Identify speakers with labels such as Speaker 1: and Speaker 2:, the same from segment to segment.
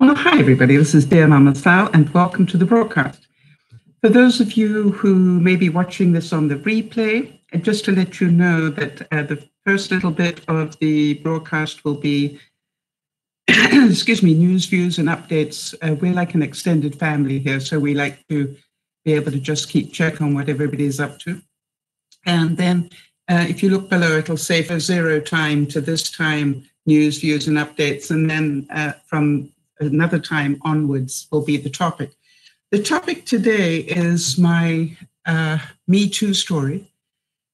Speaker 1: Well, hi, everybody. This is DearMamaSal, and welcome to the broadcast. For those of you who may be watching this on the replay, just to let you know that the first little bit of the broadcast will be, excuse me, news, views, and updates. We're like an extended family here, so we like to be able to just keep check on what everybody is up to. And then if you look below, it'll say for 0 time to this time, news, views, and updates. And then from another time onwards will be the topic. The topic today is my Me Too story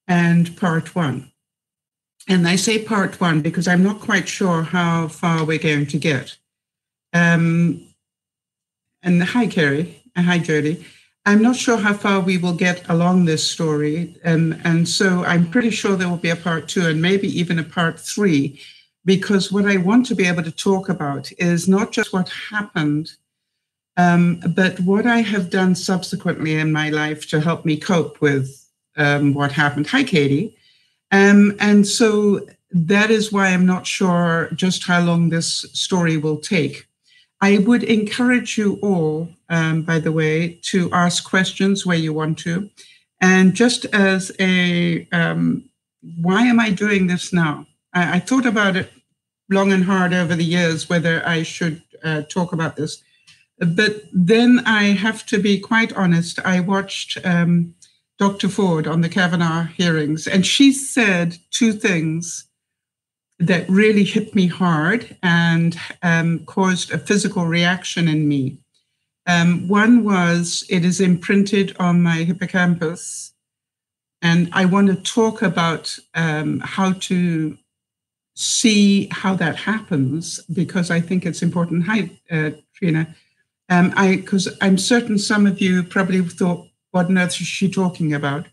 Speaker 1: and part 1. And I say part 1 because I'm not quite sure how far we're going to get. And hi, Kerry. Hi, Jody. I'm not sure how far we will get along this story. And so I'm pretty sure there will be a part 2 and maybe even a part 3. Because what I want to be able to talk about is not just what happened, but what I have done subsequently in my life to help me cope with what happened. Hi, Katie. And so that is why I'm not sure just how long this story will take. I would encourage you all, by the way, to ask questions where you want to. And just as a, why am I doing this now? I thought about it long and hard over the years, whether I should talk about this. But then I have to be quite honest. I watched Dr. Ford on the Kavanaugh hearings, and she said 2 things that really hit me hard and caused a physical reaction in me. One was, it is imprinted on my hippocampus. And I want to talk about how to see how that happens, because I think it's important. Hi, Trina. Because I'm certain some of you probably thought, what on earth is she talking about?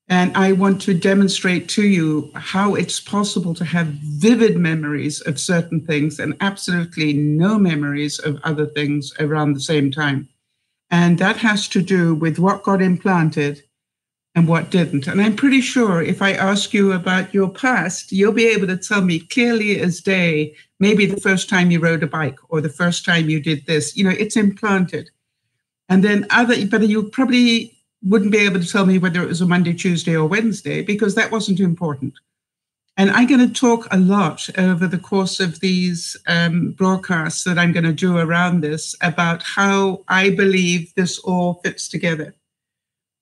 Speaker 1: And I want to demonstrate to you how it's possible to have vivid memories of certain things and absolutely no memories of other things around the same time. And that has to do with what got implanted and what didn't. And I'm pretty sure if I ask you about your past, you'll be able to tell me clearly as day, maybe the first time you rode a bike or the first time you did this, it's implanted. And then but you probably wouldn't be able to tell me whether it was a Monday, Tuesday, or Wednesday, because that wasn't important. And I'm going to talk a lot over the course of these broadcasts that I'm going to do around this about how I believe this all fits together.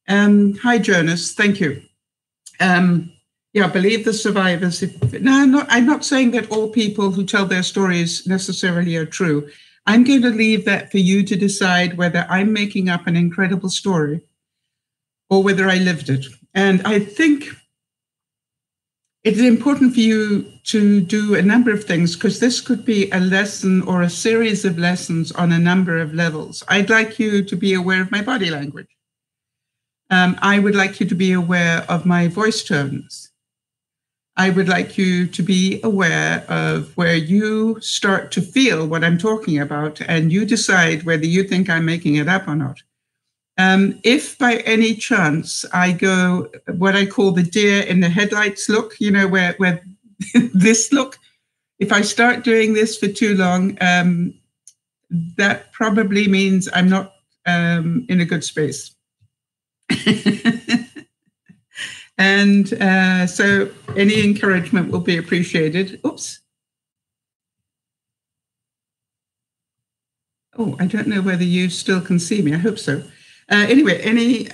Speaker 1: Hi, Jonas. Thank you. Believe the survivors. I'm not saying that all people who tell their stories necessarily are true. I'm going to leave that for you to decide whether I'm making up an incredible story or whether I lived it. And I think it's important for you to do a number of things, because this could be a lesson or a series of lessons on a number of levels. I'd like you to be aware of my body language. I would like you to be aware of my voice tones. I would like you to be aware of where you start to feel what I'm talking about, and you decide whether you think I'm making it up or not. If by any chance I go what I call the deer in the headlights look, where this look, if I start doing this for too long, that probably means I'm not in a good space. And so any encouragement will be appreciated. Oops. Oh, I don't know whether you still can see me. I hope so. Anyway, any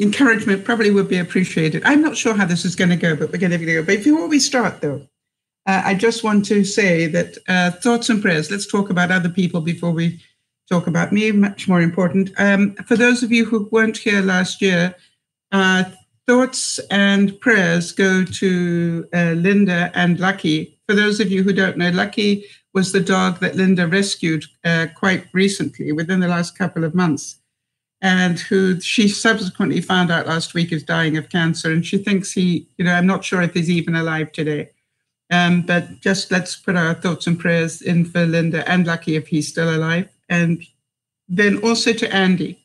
Speaker 1: encouragement probably would be appreciated. I'm not sure how this is going to go, but we're going to go. But before we start, though, I just want to say that thoughts and prayers. Let's talk about other people before we talk about me, much more important. For those of you who weren't here last year, thoughts and prayers go to Linda and Lucky. For those of you who don't know, Lucky was the dog that Linda rescued quite recently, within the last couple of months, and who she subsequently found out last week is dying of cancer. And she thinks I'm not sure if he's even alive today. But just let's put our thoughts and prayers in for Linda and Lucky if he's still alive. And then also to Andy.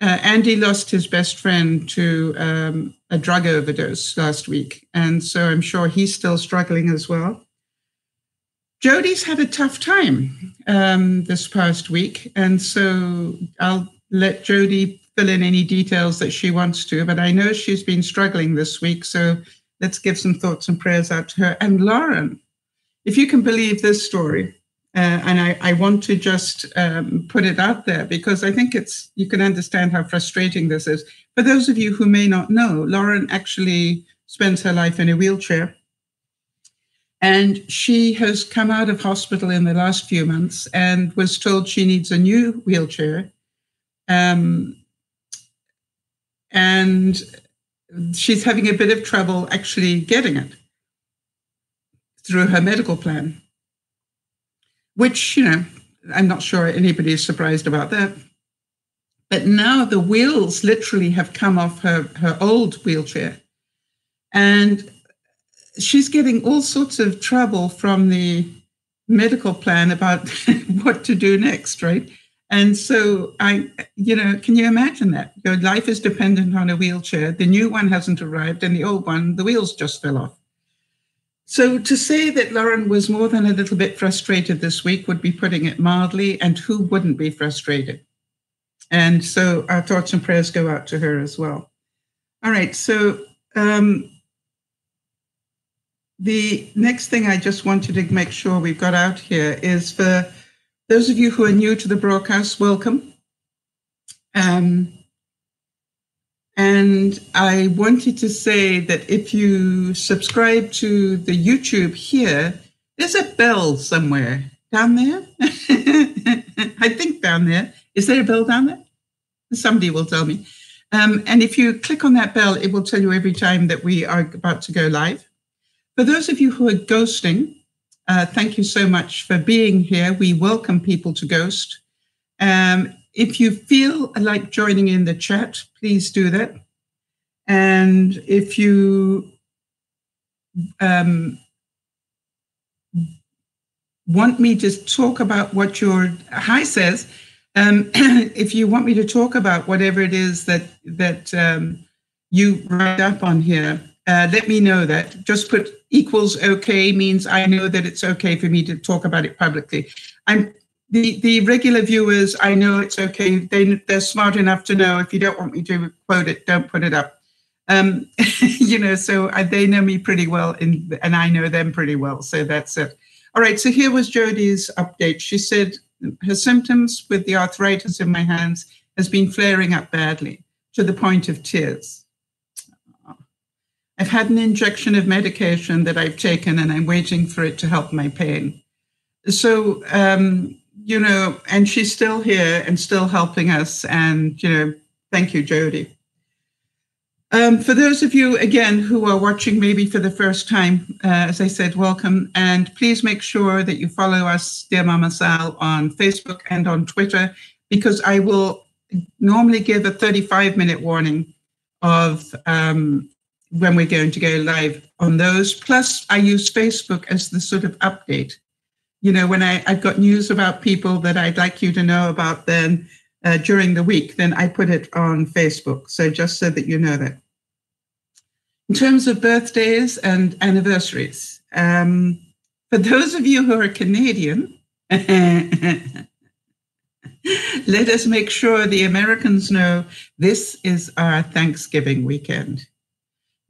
Speaker 1: Andy lost his best friend to a drug overdose last week. And so I'm sure he's still struggling as well. Jody's had a tough time. this past week, and so I'll let Jody fill in any details that she wants to, but I know she's been struggling this week, so let's give some thoughts and prayers out to her. And Lauren, if you can believe this story, and I want to just put it out there because I think you can understand how frustrating this is. For those of you who may not know, Lauren actually spends her life in a wheelchair. And she has come out of hospital in the last few months and was told she needs a new wheelchair. And she's having a bit of trouble actually getting it through her medical plan, which, I'm not sure anybody is surprised about that. But now the wheels literally have come off her old wheelchair. And she's getting all sorts of trouble from the medical plan about what to do next, right? And so can you imagine that? Your life is dependent on a wheelchair. The new one hasn't arrived, and the old one, the wheels just fell off. So to say that Lauren was more than a little bit frustrated this week would be putting it mildly, and who wouldn't be frustrated? And so our thoughts and prayers go out to her as well. All right, so the next thing I just wanted to make sure we've got out here is for those of you who are new to the broadcast, welcome. And I wanted to say that if you subscribe to the YouTube here, there's a bell somewhere down there. I think down there. Is there a bell down there? Somebody will tell me. And if you click on that bell, it will tell you every time that we are about to go live. For those of you who are ghosting, thank you so much for being here. We welcome people to ghost. If you feel like joining in the chat, please do that. And if you want me to talk about what your hi says, if you want me to talk about whatever it is that you write up on here, let me know that. Just put equals okay means I know that it's okay for me to talk about it publicly. The regular viewers, I know it's okay. They're smart enough to know if you don't want me to quote it, don't put it up. So they know me pretty well, and I know them pretty well. So that's it. All right. So here was Jodie's update. She said her symptoms with the arthritis in my hands has been flaring up badly to the point of tears. I've had an injection of medication that I've taken, and I'm waiting for it to help my pain. So, and she's still here and still helping us. And, thank you, Jodie. For those of you, again, who are watching maybe for the first time, as I said, welcome. And please make sure that you follow us, Dear Mama Sal, on Facebook and on Twitter, because I will normally give a 35-minute warning of when we're going to go live on those. Plus, I use Facebook as the sort of update. When I've got news about people that I'd like you to know about then during the week, then I put it on Facebook. So just so that you know that. In terms of birthdays and anniversaries, for those of you who are Canadian, let us make sure the Americans know this is our Thanksgiving weekend.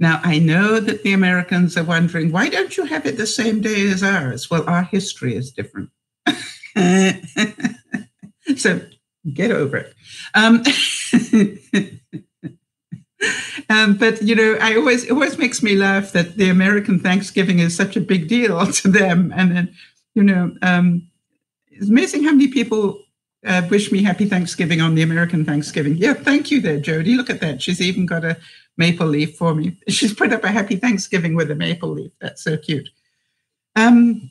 Speaker 1: Now, I know that the Americans are wondering, why don't you have it the same day as ours? Well, our history is different. So get over it. But, it always makes me laugh that the American Thanksgiving is such a big deal to them. And then, it's amazing how many people wish me happy Thanksgiving on the American Thanksgiving. Yeah, thank you there, Jodie. Look at that. She's even got a maple leaf for me. She's put up a happy Thanksgiving with a maple leaf. That's so cute. And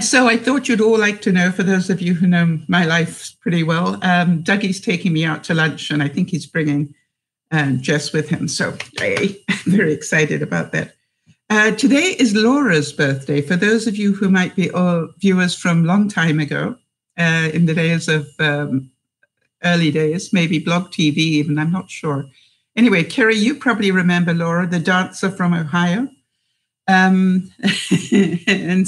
Speaker 1: so I thought you'd all like to know, for those of you who know my life pretty well, Dougie's taking me out to lunch, and I think he's bringing Jess with him. So I'm very excited about that. Today is Laura's birthday. For those of you who might be viewers from a long time ago, in the days of early days, maybe blog TV even, I'm not sure. Anyway, Kerry, you probably remember Laura, the dancer from Ohio. And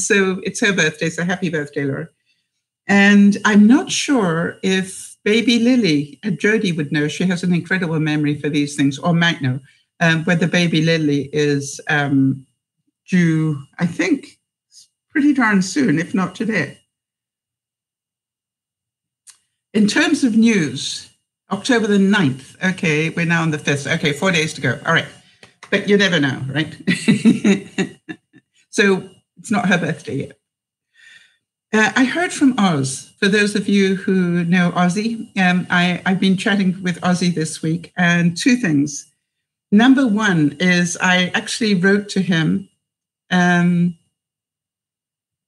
Speaker 1: so it's her birthday, so happy birthday, Laura. And I'm not sure if baby Lily, Jody would know, she has an incredible memory for these things, or might know, whether baby Lily is due, I think, pretty darn soon, if not today. In terms of news, October the 9th, okay, we're now on the 5th, okay, 4 days to go, all right. But you never know, right? So it's not her birthday yet. I heard from Oz. For those of you who know Ozzy, I've been chatting with Ozzy this week, and two things. Number one is I actually wrote to him and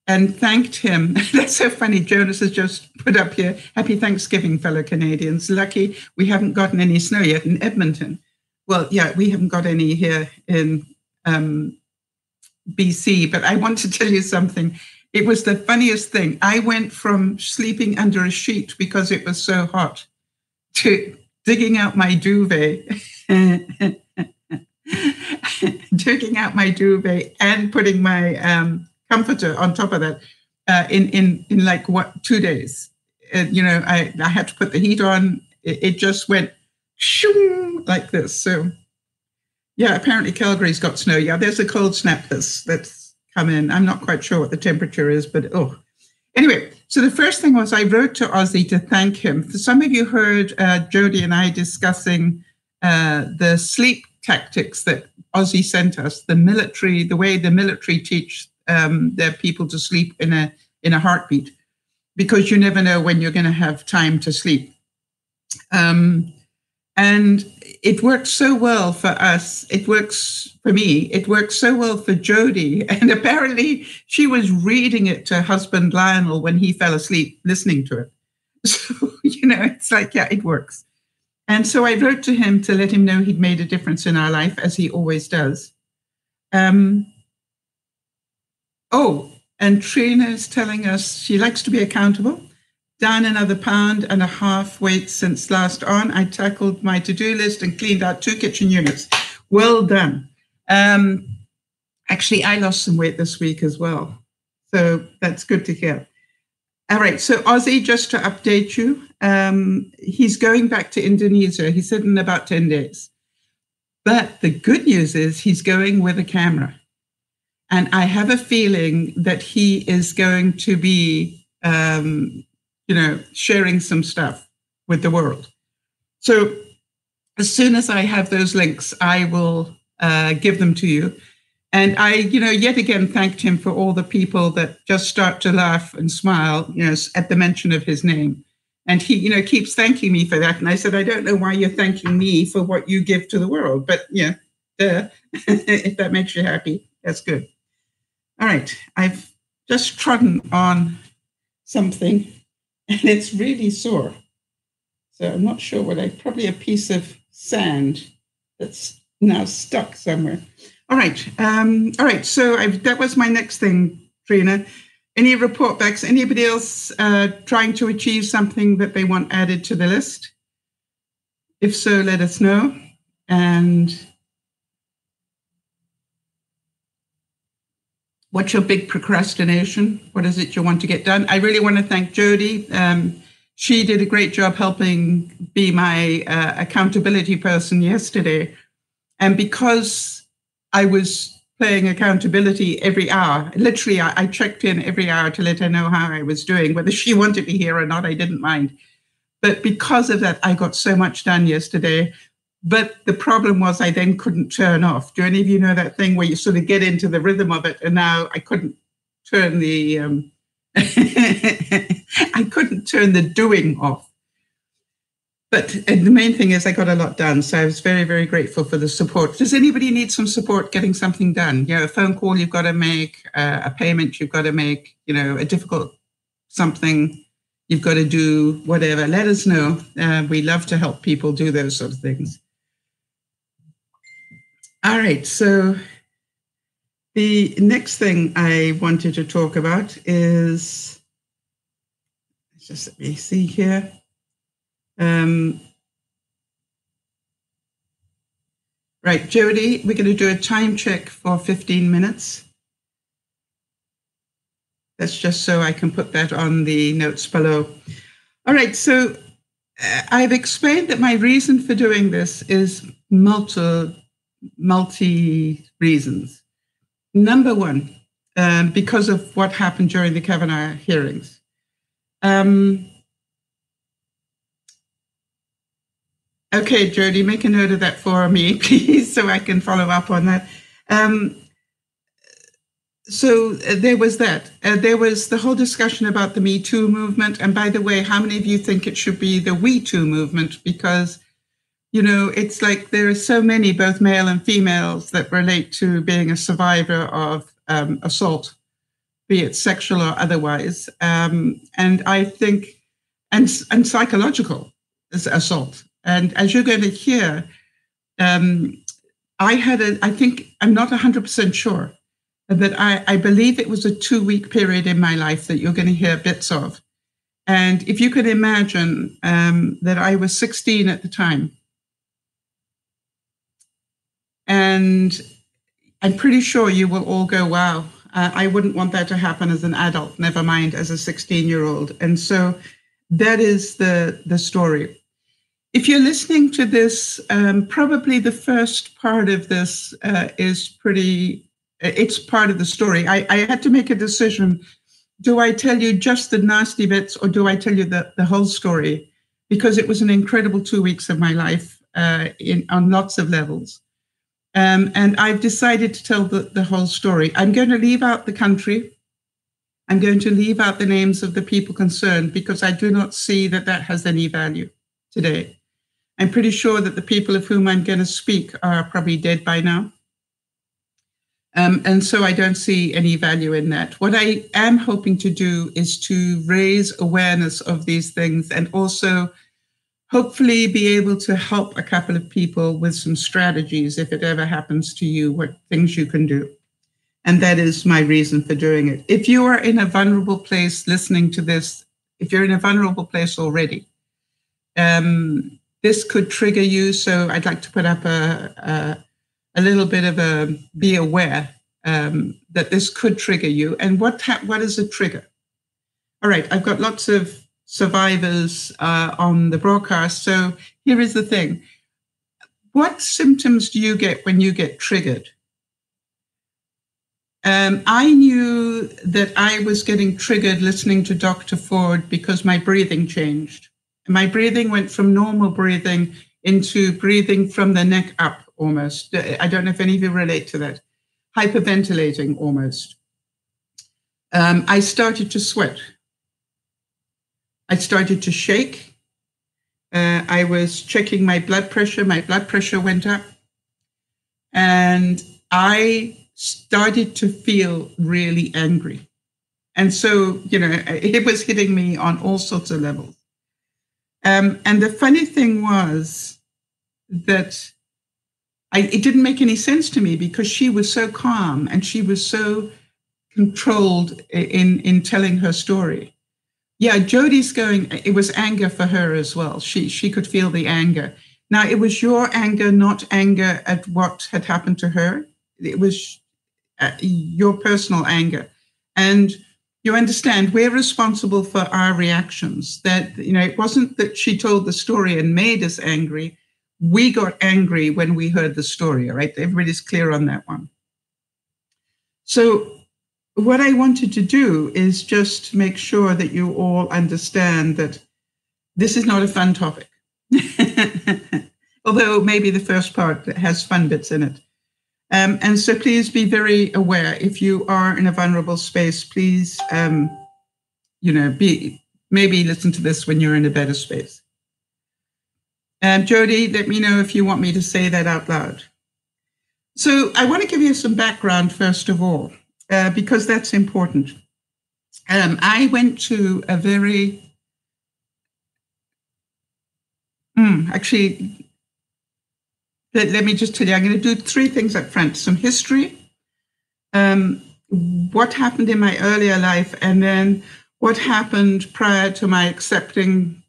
Speaker 1: thanked him. That's so funny. Jonas has just put up here, Happy Thanksgiving, fellow Canadians. Lucky we haven't gotten any snow yet in Edmonton. Well, yeah, we haven't got any here in BC, but I want to tell you something. It was the funniest thing. I went from sleeping under a sheet because it was so hot to digging out my duvet, digging out my duvet and putting my comforter on top of that in like 2 days. I had to put the heat on. It just went shoo like this. So yeah, apparently Calgary's got snow. Yeah, there's a cold snap that's come in. I'm not quite sure what the temperature is, but anyway. So the first thing was I wrote to Ozzy to thank him. For some of you heard Jody and I discussing the sleep tactics that Ozzy sent us, the way the military teach their people to sleep in a heartbeat, because you never know when you're going to have time to sleep. And it worked so well for us. It works for me. It worked so well for Jody. And apparently she was reading it to husband Lionel when he fell asleep listening to it. So, it's like, yeah, it works. And so I wrote to him to let him know he'd made a difference in our life, as he always does. And Trina is telling us she likes to be accountable. Down another 1.5 pounds weight since last on. I tackled my to-do list and cleaned out 2 kitchen units. Well done. Actually, I lost some weight this week as well. So that's good to hear. All right, so Ozzy, just to update you, he's going back to Indonesia. He said in about 10 days. But the good news is he's going with a camera. And I have a feeling that he is going to be, sharing some stuff with the world. So as soon as I have those links, I will give them to you. And I, yet again, thanked him for all the people that just start to laugh and smile, at the mention of his name. And he, keeps thanking me for that. And I said, I don't know why you're thanking me for what you give to the world, but if that makes you happy, that's good. All right, I've just trodden on something and it's really sore. So I'm not sure probably a piece of sand that's now stuck somewhere. All right. So that was my next thing, Trina. Any report backs? Anybody else trying to achieve something that they want added to the list? If so, let us know. And what's your big procrastination? What is it you want to get done? I really want to thank Jody. She did a great job helping be my accountability person yesterday. And because I was playing accountability every hour, literally I checked in every hour to let her know how I was doing, whether she wanted me here or not, I didn't mind. But because of that, I got so much done yesterday. But the problem was I then couldn't turn off. Do any of you know that thing where you sort of get into the rhythm of it? And now I couldn't turn the doing off. But the main thing is I got a lot done. So I was very, very grateful for the support. Does anybody need some support getting something done? A phone call you've got to make, a payment you've got to make, a difficult something you've got to do, whatever. Let us know. We love to help people do those sort of things. All right, so the next thing I wanted to talk about is, just let me see here. Right, Jody, we're going to do a time check for 15 minutes. That's just so I can put that on the notes below. All right, so I've explained that my reason for doing this is multi reasons. Number one, because of what happened during the Kavanaugh hearings. Okay, Jody, make a note of that for me, please, so I can follow up on that. So there was that. There was the whole discussion about the Me Too movement. And by the way, how many of you think it should be the We Too movement? Because, you know, it's like there are so many, both male and females, that relate to being a survivor of assault, be it sexual or otherwise. And I think, and psychological assault. And as you're going to hear, I think, I'm not 100% sure, but I believe it was a 2-week period in my life that you're going to hear bits of. And if you could imagine that I was 16 at the time, and I'm pretty sure you will all go, wow, I wouldn't want that to happen as an adult, never mind as a 16-year-old. And so that is the story. If you're listening to this, probably the first part of this is it's part of the story. I had to make a decision. Do I tell you just the nasty bits, or do I tell you the whole story? Because it was an incredible 2 weeks of my life on lots of levels. And I've decided to tell the whole story. I'm going to leave out the country. I'm going to leave out the names of the people concerned, because I do not see that has any value today. I'm pretty sure that the people of whom I'm going to speak are probably dead by now. And so I don't see any value in that. What I am hoping to do is to raise awareness of these things, and also hopefully be able to help a couple of people with some strategies if it ever happens to you, what things you can do. And that is my reason for doing it. If you are in a vulnerable place listening to this, if you're in a vulnerable place already, this could trigger you. So I'd like to put up a little bit of a be aware that this could trigger you. And what is a trigger? All right, I've got lots of survivors on the broadcast. So here is the thing. What symptoms do you get when you get triggered? I knew that I was getting triggered listening to Dr. Ford because my breathing changed. My breathing went from normal breathing into breathing from the neck up almost. I don't know if any of you relate to that. Hyperventilating almost. I started to sweat. I started to shake. I was checking my blood pressure. My blood pressure went up. And I started to feel really angry. And so, you know, it was hitting me on all sorts of levels. And the funny thing was that it didn't make any sense to me, because she was so calm and she was so controlled in telling her story. Yeah, Jody's going, it was anger for her as well. She could feel the anger. Now, it was your anger, not anger at what had happened to her. It was your personal anger. And you understand, we're responsible for our reactions. That, you know, it wasn't that she told the story and made us angry. We got angry when we heard the story, all right? Everybody's clear on that one. So what I wanted to do is just make sure that you all understand that this is not a fun topic. Although maybe the first part has fun bits in it. And so please be very aware. If you are in a vulnerable space, please, you know, maybe listen to this when you're in a better space. Jody, let me know if you want me to say that out loud. So I want to give you some background, first of all, because that's important. I went to a very, actually, let me just tell you, I'm going to do 3 things up front. Some history, what happened in my earlier life, and then what happened prior to my accepting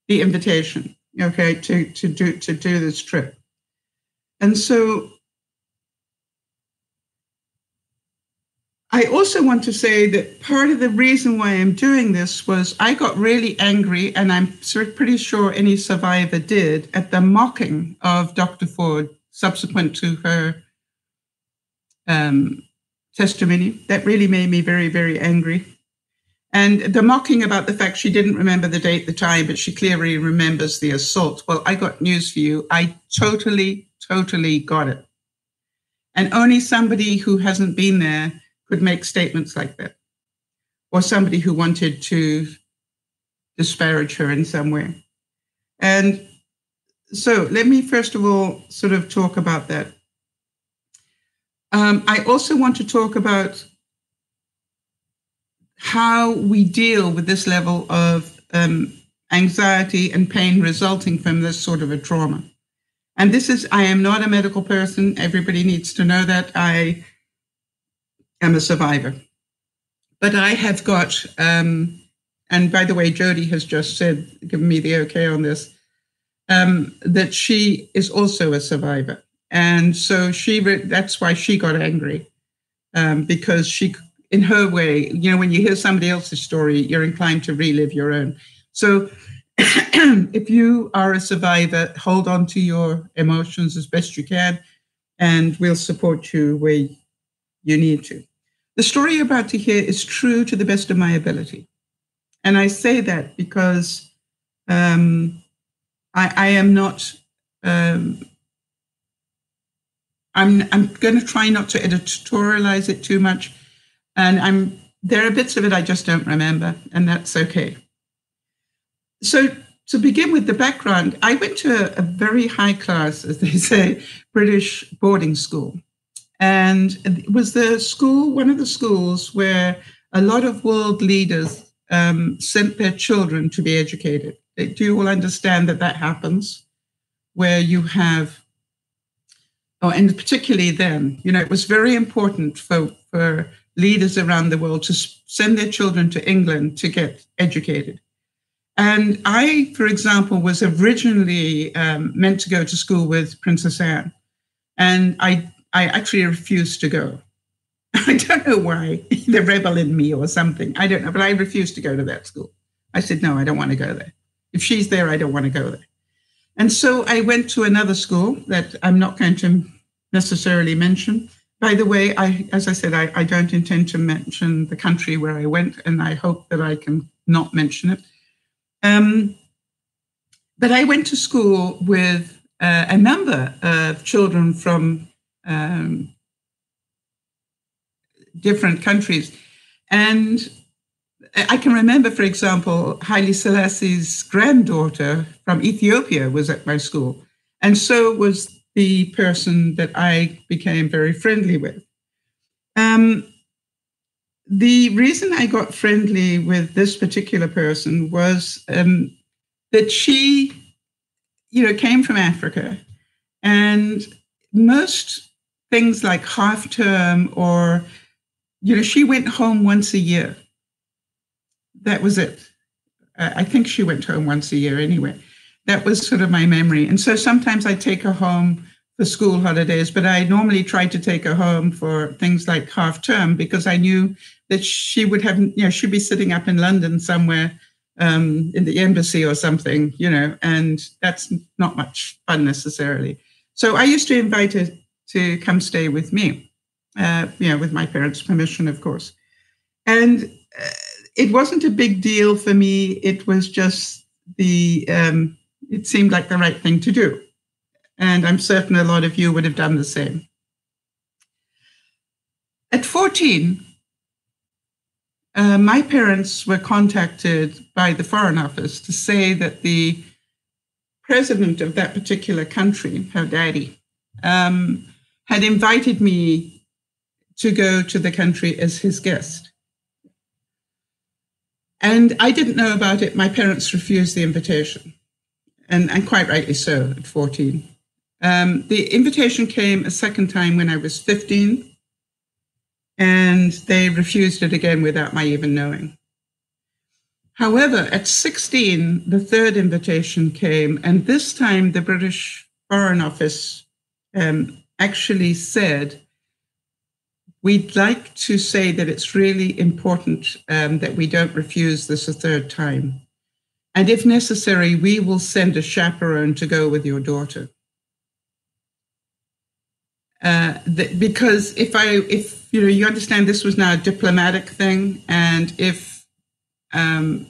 Speaker 1: the invitation, okay, to do this trip. And so I also want to say that part of the reason why I'm doing this was I got really angry, and I'm pretty sure any survivor did, at the mocking of Dr. Ford subsequent to her testimony. That really made me very, very angry. And the mocking about the fact she didn't remember the date, the time, but she clearly remembers the assault. Well, I got news for you. I totally got it. And only somebody who hasn't been there could make statements like that, or somebody who wanted to disparage her in some way. And so let me first of all sort of talk about that. I also want to talk about how we deal with this level of anxiety and pain resulting from this sort of a trauma. And I am not a medical person. Everybody needs to know that. I am a survivor. But I have got, and by the way, Jody has just given me the okay on this, that she is also a survivor. And so that's why she got angry, because she, in her way, when you hear somebody else's story, you're inclined to relive your own. So if you are a survivor, hold on to your emotions as best you can, and we'll support you where you need to. The story you're about to hear is true to the best of my ability. And I say that because I am not, I'm going to try not to editorialize it too much. And there are bits of it I just don't remember, and that's okay. So to begin with the background, I went to a very high class, as they say, British boarding school. And it was one of the schools where a lot of world leaders sent their children to be educated. Do you all understand that happens? Where you have, and particularly then, it was very important for leaders around the world to send their children to England to get educated. And I, for example, was originally meant to go to school with Princess Anne. And I actually refused to go. I don't know why, the rebel in me or something. I don't know, but I refused to go to that school. I said, no, I don't want to go there. If she's there, I don't want to go there. And so I went to another school that I'm not going to necessarily mention. By the way, as I said, I don't intend to mention the country where I went, and I hope that I can not mention it. But I went to school with a number of children from different countries. And I can remember, for example, Haile Selassie's granddaughter from Ethiopia was at my school. And so was the person that I became very friendly with. The reason I got friendly with this particular person was that she, came from Africa, and most things like half term or, she went home once a year. That was it. I think she went home once a year anyway. That was sort of my memory. And so sometimes I take her home for school holidays, but I normally tried to take her home for things like half term because I knew that she would have, she'd be sitting up in London somewhere in the embassy or something, and that's not much fun necessarily. So I used to invite her to come stay with me, with my parents' permission, of course. And it wasn't a big deal for me. It was just it seemed like the right thing to do. And I'm certain a lot of you would have done the same. At 14, my parents were contacted by the Foreign Office to say that the president of that particular country, her daddy, had invited me to go to the country as his guest. And I didn't know about it. My parents refused the invitation, and quite rightly so at 14. The invitation came a second time when I was 15, and they refused it again without my even knowing. However, at 16, the third invitation came, and this time the British Foreign Office actually said, we'd like to say that it's really important that we don't refuse this a third time. And if necessary, we will send a chaperone to go with your daughter. Because if you understand this was now a diplomatic thing, and if the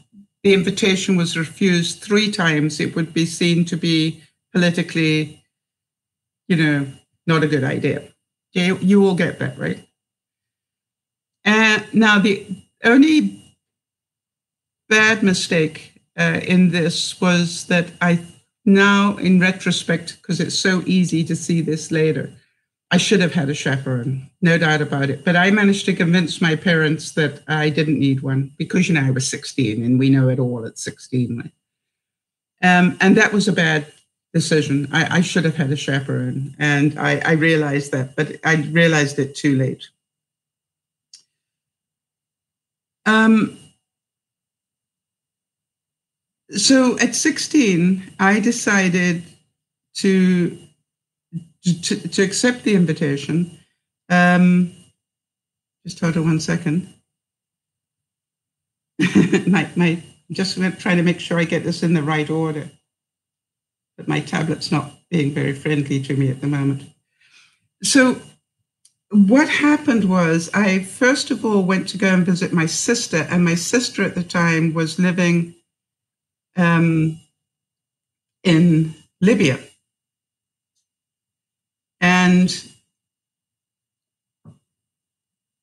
Speaker 1: invitation was refused 3 times, it would be seen to be politically, not a good idea. You all get that, right? Now, the only bad mistake in this was that I now, in retrospect, because it's so easy to see this later, I should have had a chaperone, no doubt about it. But I managed to convince my parents that I didn't need one because, I was 16 and we know it all at 16. And that was a bad decision. I should have had a chaperone. And I realized that, but I realized it too late. So at 16, I decided to accept the invitation. Just hold on 1 second. Just trying to make sure I get this in the right order. But my tablet's not being very friendly to me at the moment. So what happened was I first of all went to go and visit my sister, and my sister at the time was living in Libya. And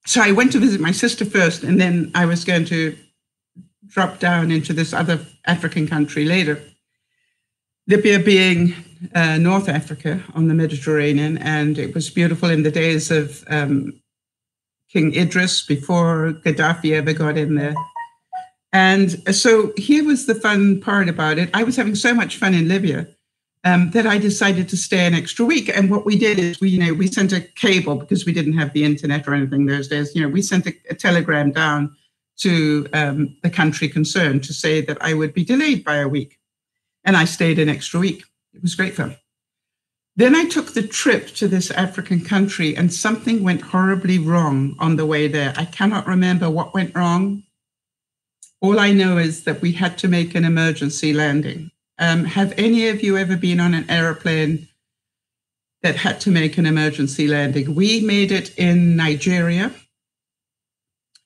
Speaker 1: so I went to visit my sister first, and then I was going to drop down into this other African country later. Libya being North Africa on the Mediterranean, and it was beautiful in the days of King Idris before Gaddafi ever got in there. And so here was the fun part about it. I was having so much fun in Libya that I decided to stay an extra week. And what we did is we sent a cable, because we didn't have the internet or anything those days. We sent a telegram down to the country concerned to say that I would be delayed by a week. And I stayed an extra week. It was great fun. Then I took the trip to this African country, and something went horribly wrong on the way there. I cannot remember what went wrong. All I know is that we had to make an emergency landing. Have any of you ever been on an airplane that had to make an emergency landing? We made it in Nigeria,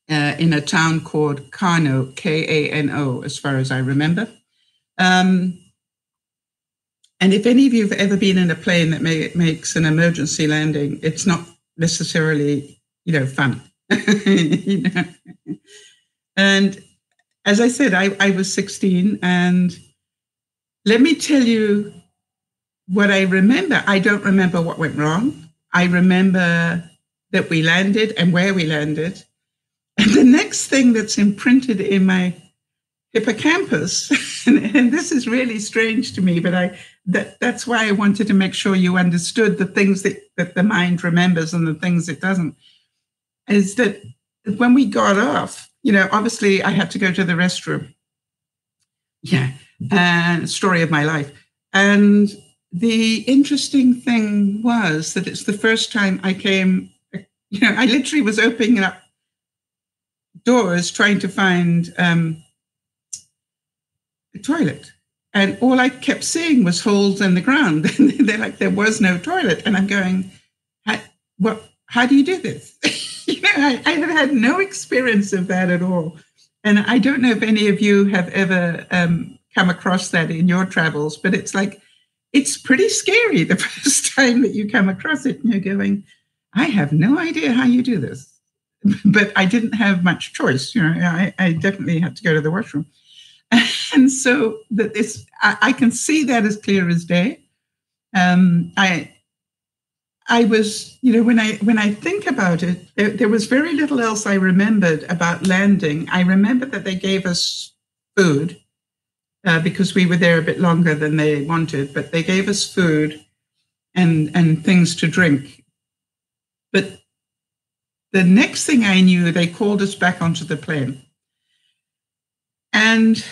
Speaker 1: in a town called Kano, Kano, as far as I remember. And if any of you have ever been in a plane that makes an emergency landing, it's not necessarily, fun. And as I said, I was 16, and let me tell you what I remember. I don't remember what went wrong. I remember that we landed and where we landed. And the next thing that's imprinted in my hippocampus, and this is really strange to me, but that's why I wanted to make sure you understood the things that the mind remembers and the things it doesn't, is that when we got off, obviously I had to go to the restroom. Yeah, story of my life. And the interesting thing was that it's the first time I came, I literally was opening up doors trying to find a toilet. And all I kept seeing was holes in the ground. They're like, there was no toilet. And I'm going, how do you do this? I have had no experience of that at all. And I don't know if any of you have ever come across that in your travels, but it's like, it's pretty scary the first time that you come across it and you're going, I have no idea how you do this. But I didn't have much choice. I definitely had to go to the washroom. And so I can see that as clear as day. I was, when I think about it, there was very little else I remembered about landing. I remember that they gave us food because we were there a bit longer than they wanted, but they gave us food and things to drink. But the next thing I knew, they called us back onto the plane. And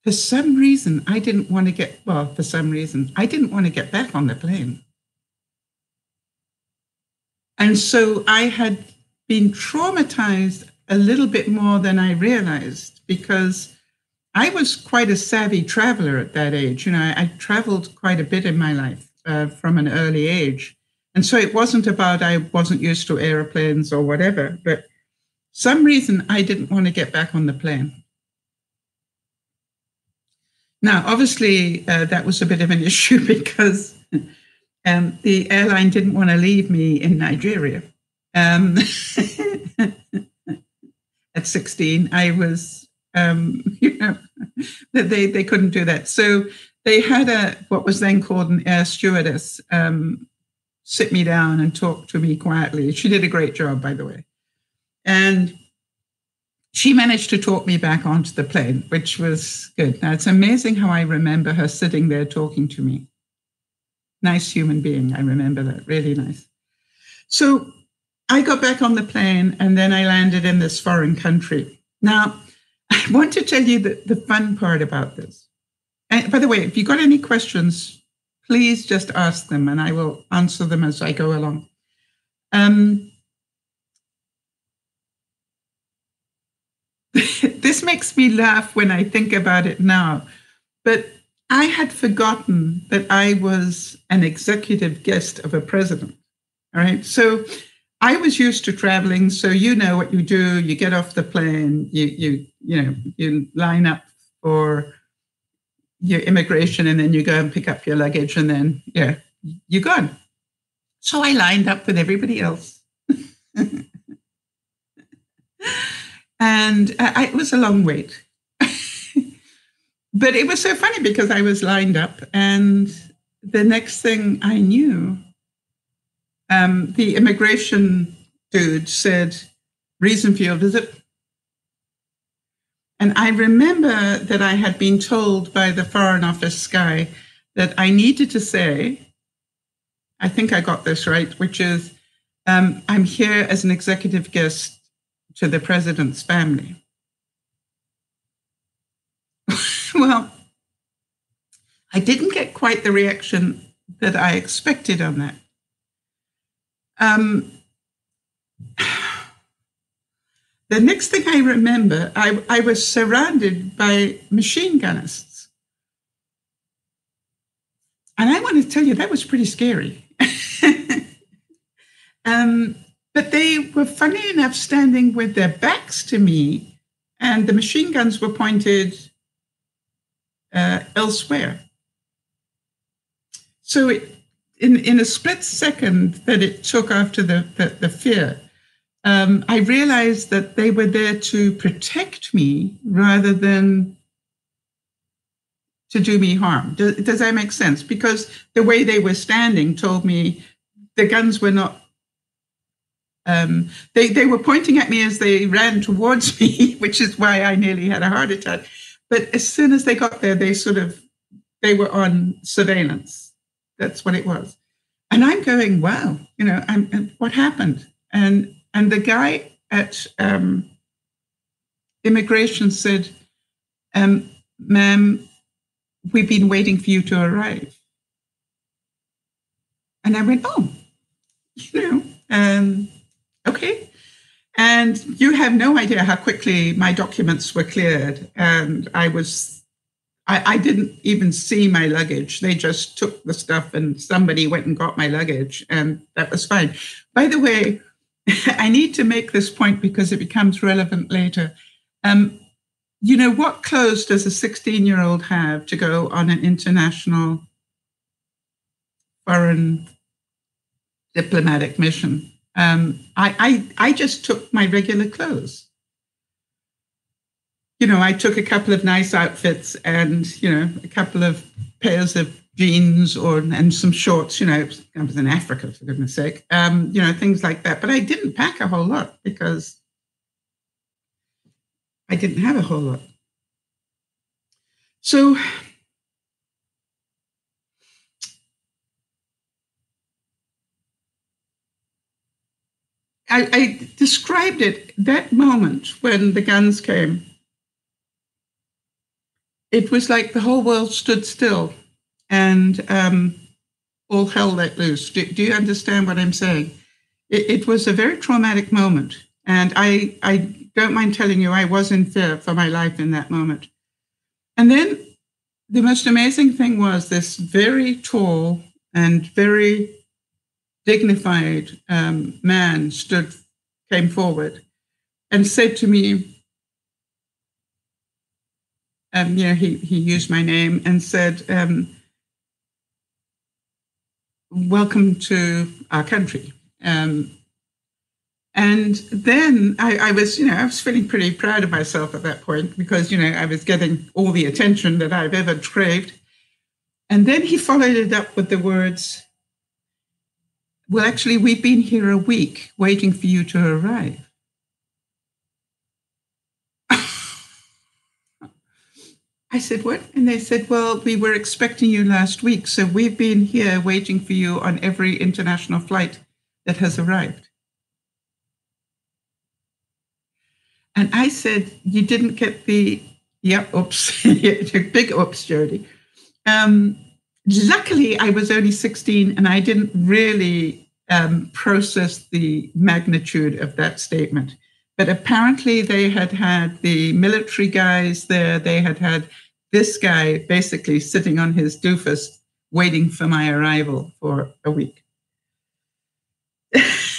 Speaker 1: for some reason, I didn't want to get back on the plane. And so I had been traumatized a little bit more than I realized, because I was quite a savvy traveler at that age. I traveled quite a bit in my life from an early age. And so it wasn't about I wasn't used to airplanes or whatever, but some reason I didn't want to get back on the plane. Now, obviously, that was a bit of an issue because the airline didn't want to leave me in Nigeria. At 16, I was, they couldn't do that. So they had what was then called an air stewardess sit me down and talk to me quietly. She did a great job, by the way. And she managed to talk me back onto the plane, which was good. Now, it's amazing how I remember her sitting there talking to me. Nice human being. I remember that. Really nice. So I got back on the plane and then I landed in this foreign country. Now, I want to tell you the fun part about this. And by the way, if you've got any questions, please just ask them and I will answer them as I go along. This makes me laugh when I think about it now, but I had forgotten that I was an executive guest of a president. All right. So I was used to traveling. So you know what you do. You get off the plane, you line up for your immigration, and then you go and pick up your luggage, and then you're gone. So I lined up with everybody else. And it was a long wait. But it was so funny because I was lined up, and the next thing I knew, the immigration dude said, "Reason for your visit?" And I remember that I had been told by the Foreign Office guy that I needed to say, I think I got this right, which is, I'm here as an executive guest to the president's family. Well, I didn't get quite the reaction that I expected on that. The next thing I remember, I was surrounded by machine gunnists. And I want to tell you, that was pretty scary. But they were, funny enough, standing with their backs to me, and the machine guns were pointed elsewhere. So in a split second that it took after the fear, I realized that they were there to protect me rather than to do me harm. Does that make sense? Because the way they were standing told me the guns were not, they were pointing at me as they ran towards me, which is why I nearly had a heart attack. But as soon as they got there, they were on surveillance. That's what it was. And I'm going, wow, and what happened? And the guy at immigration said, "Ma'am, we've been waiting for you to arrive." And I went, "Oh, okay." And you have no idea how quickly my documents were cleared. And I didn't even see my luggage. They just took the stuff and somebody went and got my luggage, and that was fine. By the way, I need to make this point because it becomes relevant later. What clothes does a 16-year-old have to go on an international foreign diplomatic mission? I just took my regular clothes. I took a couple of nice outfits and, a couple of pairs of jeans and some shorts, I was in Africa, for goodness sake, things like that. But I didn't pack a whole lot because I didn't have a whole lot. So I described it, that moment when the guns came. It was like the whole world stood still and all hell let loose. Do you understand what I'm saying? it was a very traumatic moment. And I don't mind telling you, I was in fear for my life in that moment. And then the most amazing thing was this very tall and very dignified man came forward and said to me, he used my name and said, welcome to our country. And then I was feeling pretty proud of myself at that point because, I was getting all the attention that I've ever craved. And then he followed it up with the words, well, actually, we've been here a week waiting for you to arrive. I said, what? And they said, well, we were expecting you last week. So we've been here waiting for you on every international flight that has arrived. And I said, you didn't get the, oops, big oops, Jody. Luckily, I was only 16 and I didn't really process the magnitude of that statement. But apparently they had the military guys there. They had this guy basically sitting on his doofus waiting for my arrival for a week.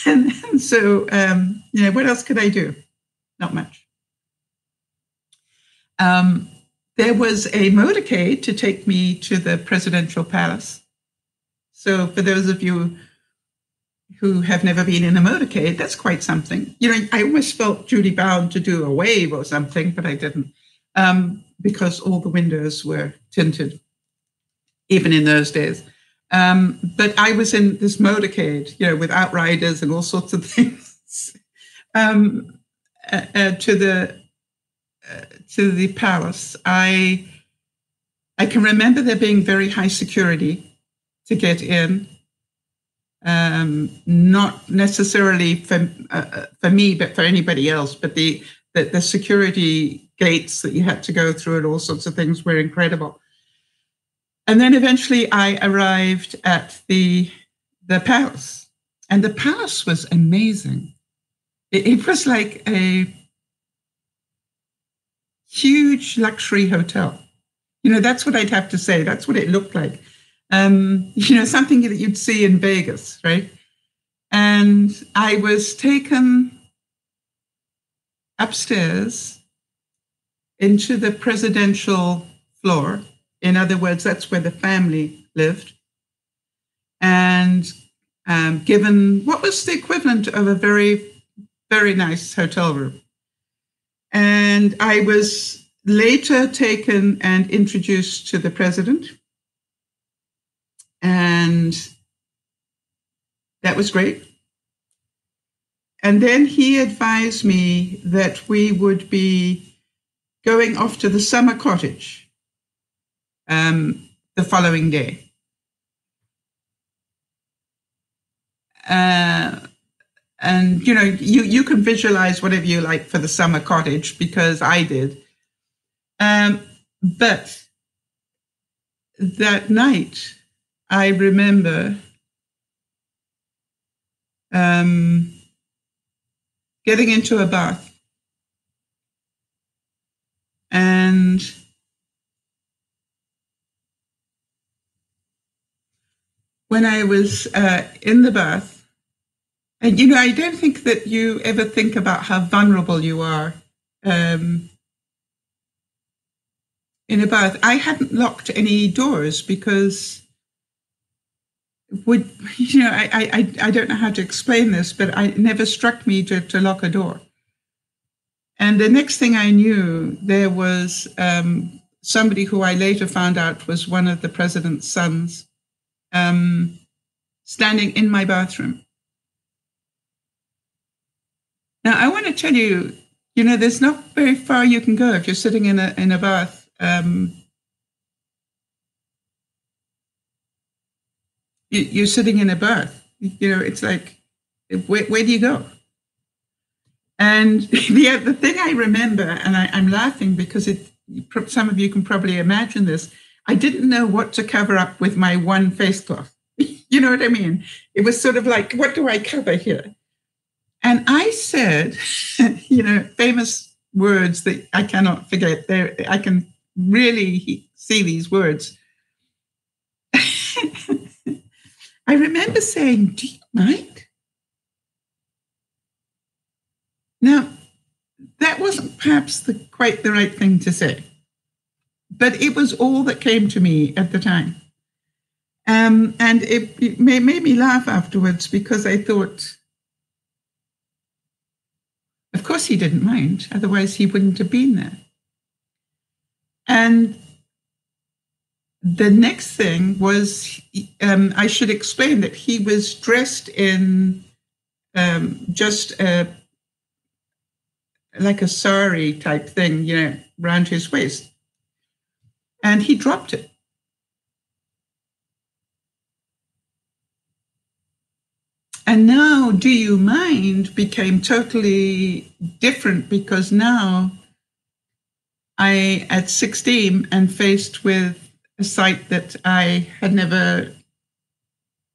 Speaker 1: and so, what else could I do? Not much. There was a motorcade to take me to the presidential palace. So for those of you who have never been in a motorcade, that's quite something. I almost felt duty bound to do a wave or something, but I didn't, because all the windows were tinted, even in those days. But I was in this motorcade, with outriders and all sorts of things, to the palace. I can remember there being very high security to get in. Not necessarily for me, but for anybody else. But the security gates that you had to go through and all sorts of things were incredible. And then eventually I arrived at the palace, and the palace was amazing. It was like a huge luxury hotel. That's what I'd have to say. That's what it looked like. Something that you'd see in Vegas, right? And I was taken upstairs into the presidential floor. In other words, that's where the family lived. And given what was the equivalent of a very, very nice hotel room. And I was later taken and introduced to the president. And that was great. And then he advised me that we would be going off to the summer cottage the following day. And, you can visualize whatever you like for the summer cottage, because I did. But that night, I remember getting into a bath. And when I was in the bath, and, I don't think that you ever think about how vulnerable you are in a bath. I hadn't locked any doors because I don't know how to explain this, but it never struck me to lock a door. And the next thing I knew, there was somebody who I later found out was one of the president's sons standing in my bathroom. Now, I want to tell you, there's not very far you can go if you're sitting in a bath. You're sitting in a bath. It's like, where do you go? And the thing I remember, and I'm laughing because some of you can probably imagine this, I didn't know what to cover up with my one face cloth. You know what I mean? It was sort of like, what do I cover here? And I said, famous words that I cannot forget. There, I can really see these words. I remember saying, "Do you mind?" Now, that wasn't perhaps quite the right thing to say, but it was all that came to me at the time. And it made me laugh afterwards, because I thought, of course he didn't mind, otherwise he wouldn't have been there. And the next thing was, I should explain that he was dressed in just like a sari type thing, around his waist. And he dropped it. And now, "Do you mind?" became totally different, because now I, at 16, am faced with a sight that I had never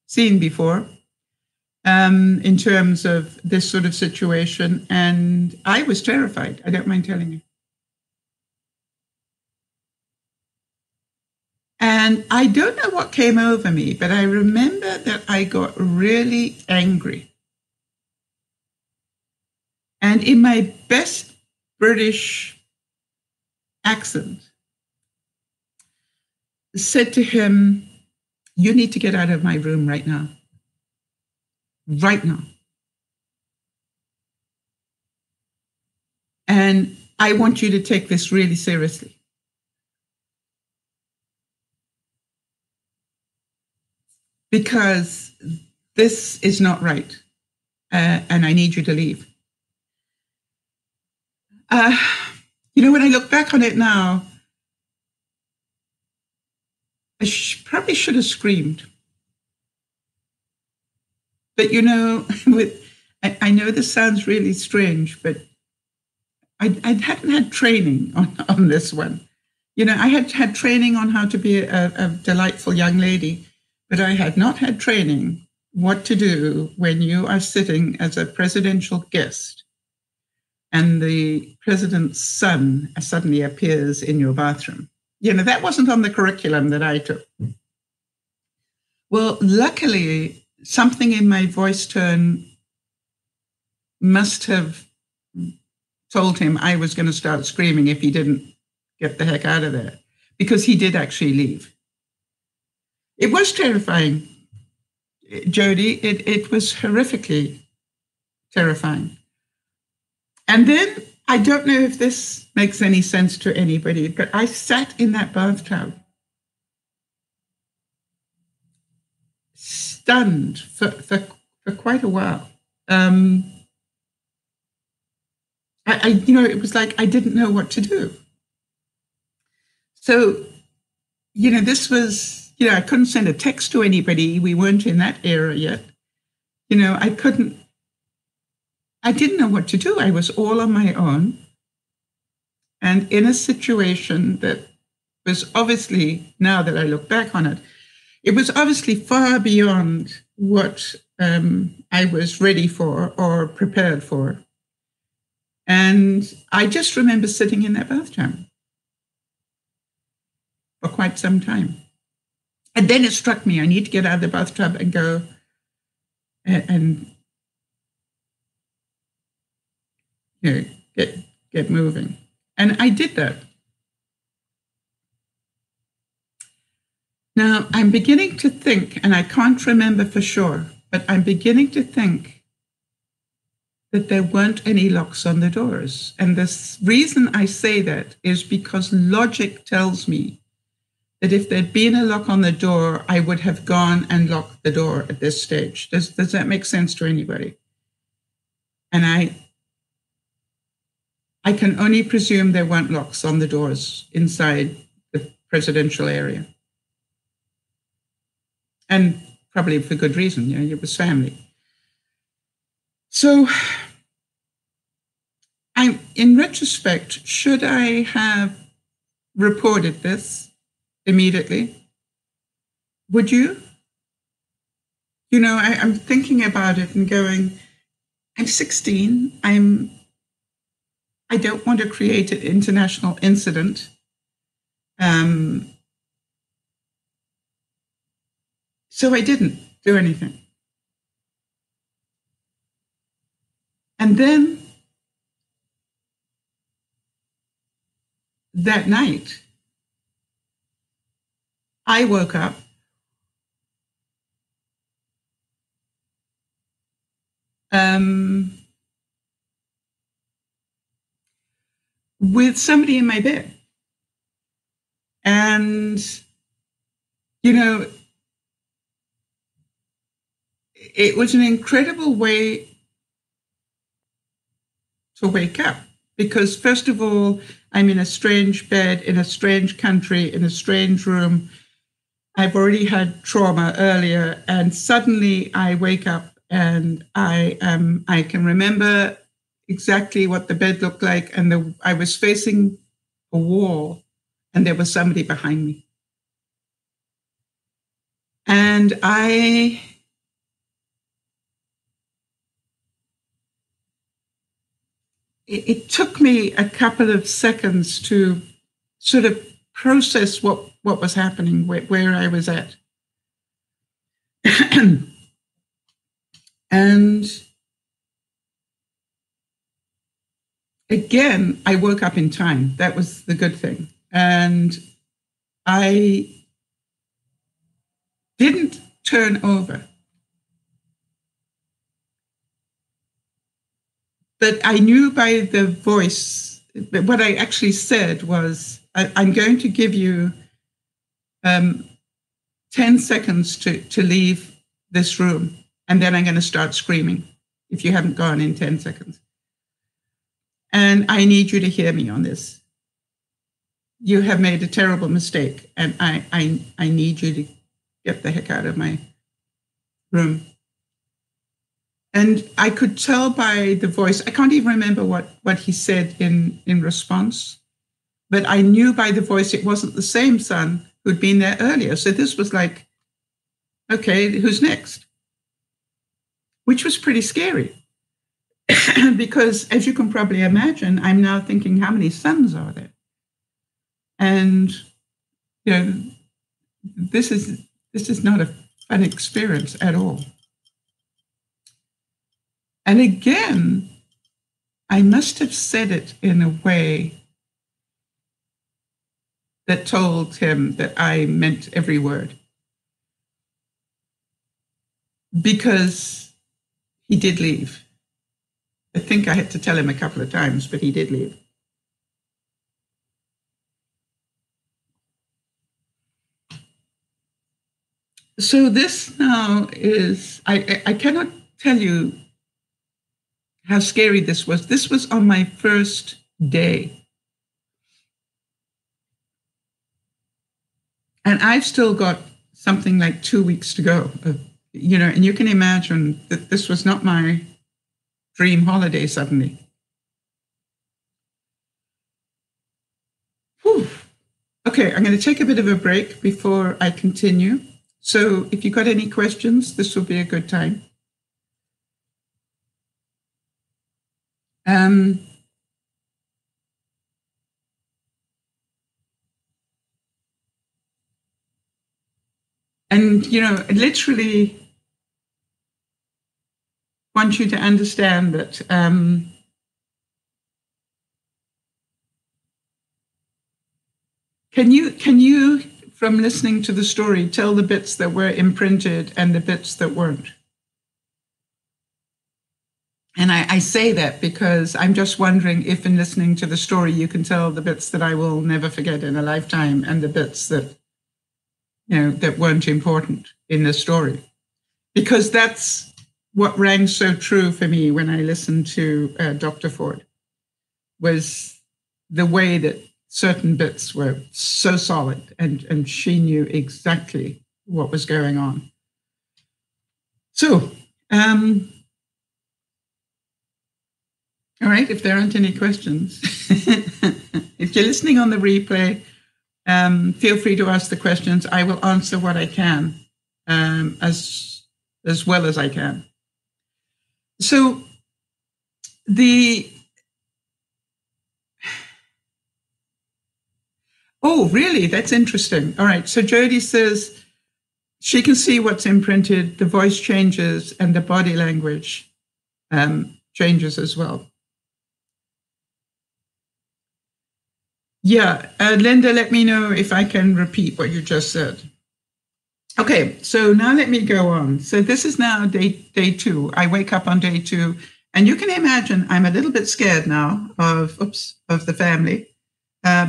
Speaker 1: seen before, in terms of this sort of situation. And I was terrified, I don't mind telling you. And I don't know what came over me, but I remember that I got really angry. And in my best British accent, said to him, "You need to get out of my room right now. Right now. And I want you to take this really seriously." Because this is not right, and I need you to leave. When I look back on it now, I probably should have screamed. But I know this sounds really strange, but I hadn't had training on this one. I had training on how to be a delightful young lady, but I had not had training what to do when you are sitting as a presidential guest and the president's son suddenly appears in your bathroom. That wasn't on the curriculum that I took. Well, luckily, something in my voice tone must have told him I was going to start screaming if he didn't get the heck out of there, because he did actually leave. It was terrifying, Jody. It was horrifically terrifying. And then, I don't know if this makes any sense to anybody, but I sat in that bathtub, stunned for quite a while. It was like I didn't know what to do. So, this was, I couldn't send a text to anybody. We weren't in that era yet. I didn't know what to do. I was all on my own, and in a situation that was obviously, now that I look back on it, it was obviously far beyond what I was ready for or prepared for. And I just remember sitting in that bathtub for quite some time. And then it struck me, I need to get out of the bathtub and go and get moving. And I did that. Now, I'm beginning to think, and I can't remember for sure, but I'm beginning to think that there weren't any locks on the doors. And the reason I say that is because logic tells me that if there'd been a lock on the door, I would have gone and locked the door at this stage. Does that make sense to anybody? And I can only presume there weren't locks on the doors inside the presidential area. And probably for good reason, it was family. So in retrospect, should I have reported this immediately? Would you? I'm thinking about it and going, I'm 16. I don't want to create an international incident. So I didn't do anything. And then that night, I woke up with somebody in my bed. And, you know, it was an incredible way to wake up. Because first of all, I'm in a strange bed, in a strange country, in a strange room. I've already had trauma earlier, and suddenly I wake up and I can remember exactly what the bed looked like, and I was facing a wall, and there was somebody behind me. And it took me a couple of seconds to sort of process what was happening, where I was at. And again, I woke up in time. That was the good thing. And I didn't turn over. But I knew by the voice, what I actually said was, I'm going to give you 10 seconds to leave this room, and then I'm going to start screaming if you haven't gone in 10 seconds. And I need you to hear me on this. You have made a terrible mistake, and I need you to get the heck out of my room. And I could tell by the voice, I can't even remember what he said in response, but I knew by the voice it wasn't the same son who'd been there earlier. So this was like, okay, who's next? Which was pretty scary. Because as you can probably imagine, I'm now thinking, how many sons are there? And, you know, this is not a fun experience at all. And again, I must have said it in a way that told him that I meant every word. Because he did leave. I think I had to tell him a couple of times, but he did leave. So this now is, I cannot tell you how scary this was. This was on my first day. And I've still got something like 2 weeks to go. You know, and you can imagine that this was not my dream holiday suddenly. Whew. Okay, I'm going to take a bit of a break before I continue. So if you've got any questions, this will be a good time. And, you know, literally want you to understand that can you, from listening to the story, tell the bits that were imprinted and the bits that weren't? And I say that because I'm just wondering if in listening to the story, you can tell the bits that I will never forget in a lifetime and the bits that, you know, that weren't important in the story. Because that's what rang so true for me when I listened to Dr. Ford, was the way that certain bits were so solid and she knew exactly what was going on. So, all right, if there aren't any questions, if you're listening on the replay, feel free to ask the questions. I will answer what I can, as well as I can. So Oh, really? That's interesting. All right. So Jody says she can see what's imprinted, the voice changes, and the body language changes as well. Yeah. Linda, let me know if I can repeat what you just said. Okay. So now let me go on. So this is now day 2. I wake up on day 2. And you can imagine I'm a little bit scared now of the family.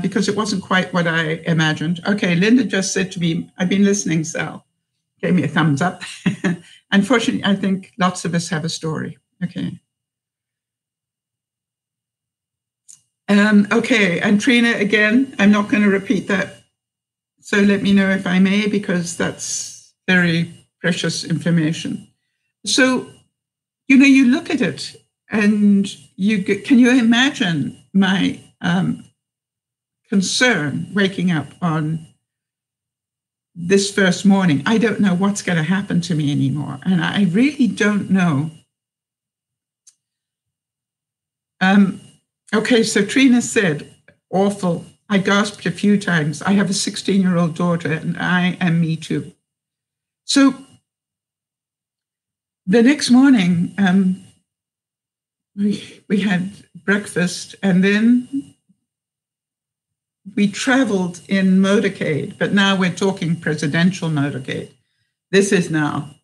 Speaker 1: Because it wasn't quite what I imagined. Okay, Linda just said to me, I've been listening, Sal. Gave me a thumbs up. Unfortunately, I think lots of us have a story. Okay. Okay, and Trina, again, I'm not going to repeat that. So let me know if I may, because that's very precious information. So, you look at it and can you imagine my concern waking up on this first morning? I don't know what's going to happen to me anymore. And I really don't know. Okay, so Trina said, awful. I gasped a few times. I have a 16-year-old daughter and I am me too. So the next morning, we had breakfast and then we traveled in motorcade, but now we're talking presidential motorcade. This is now,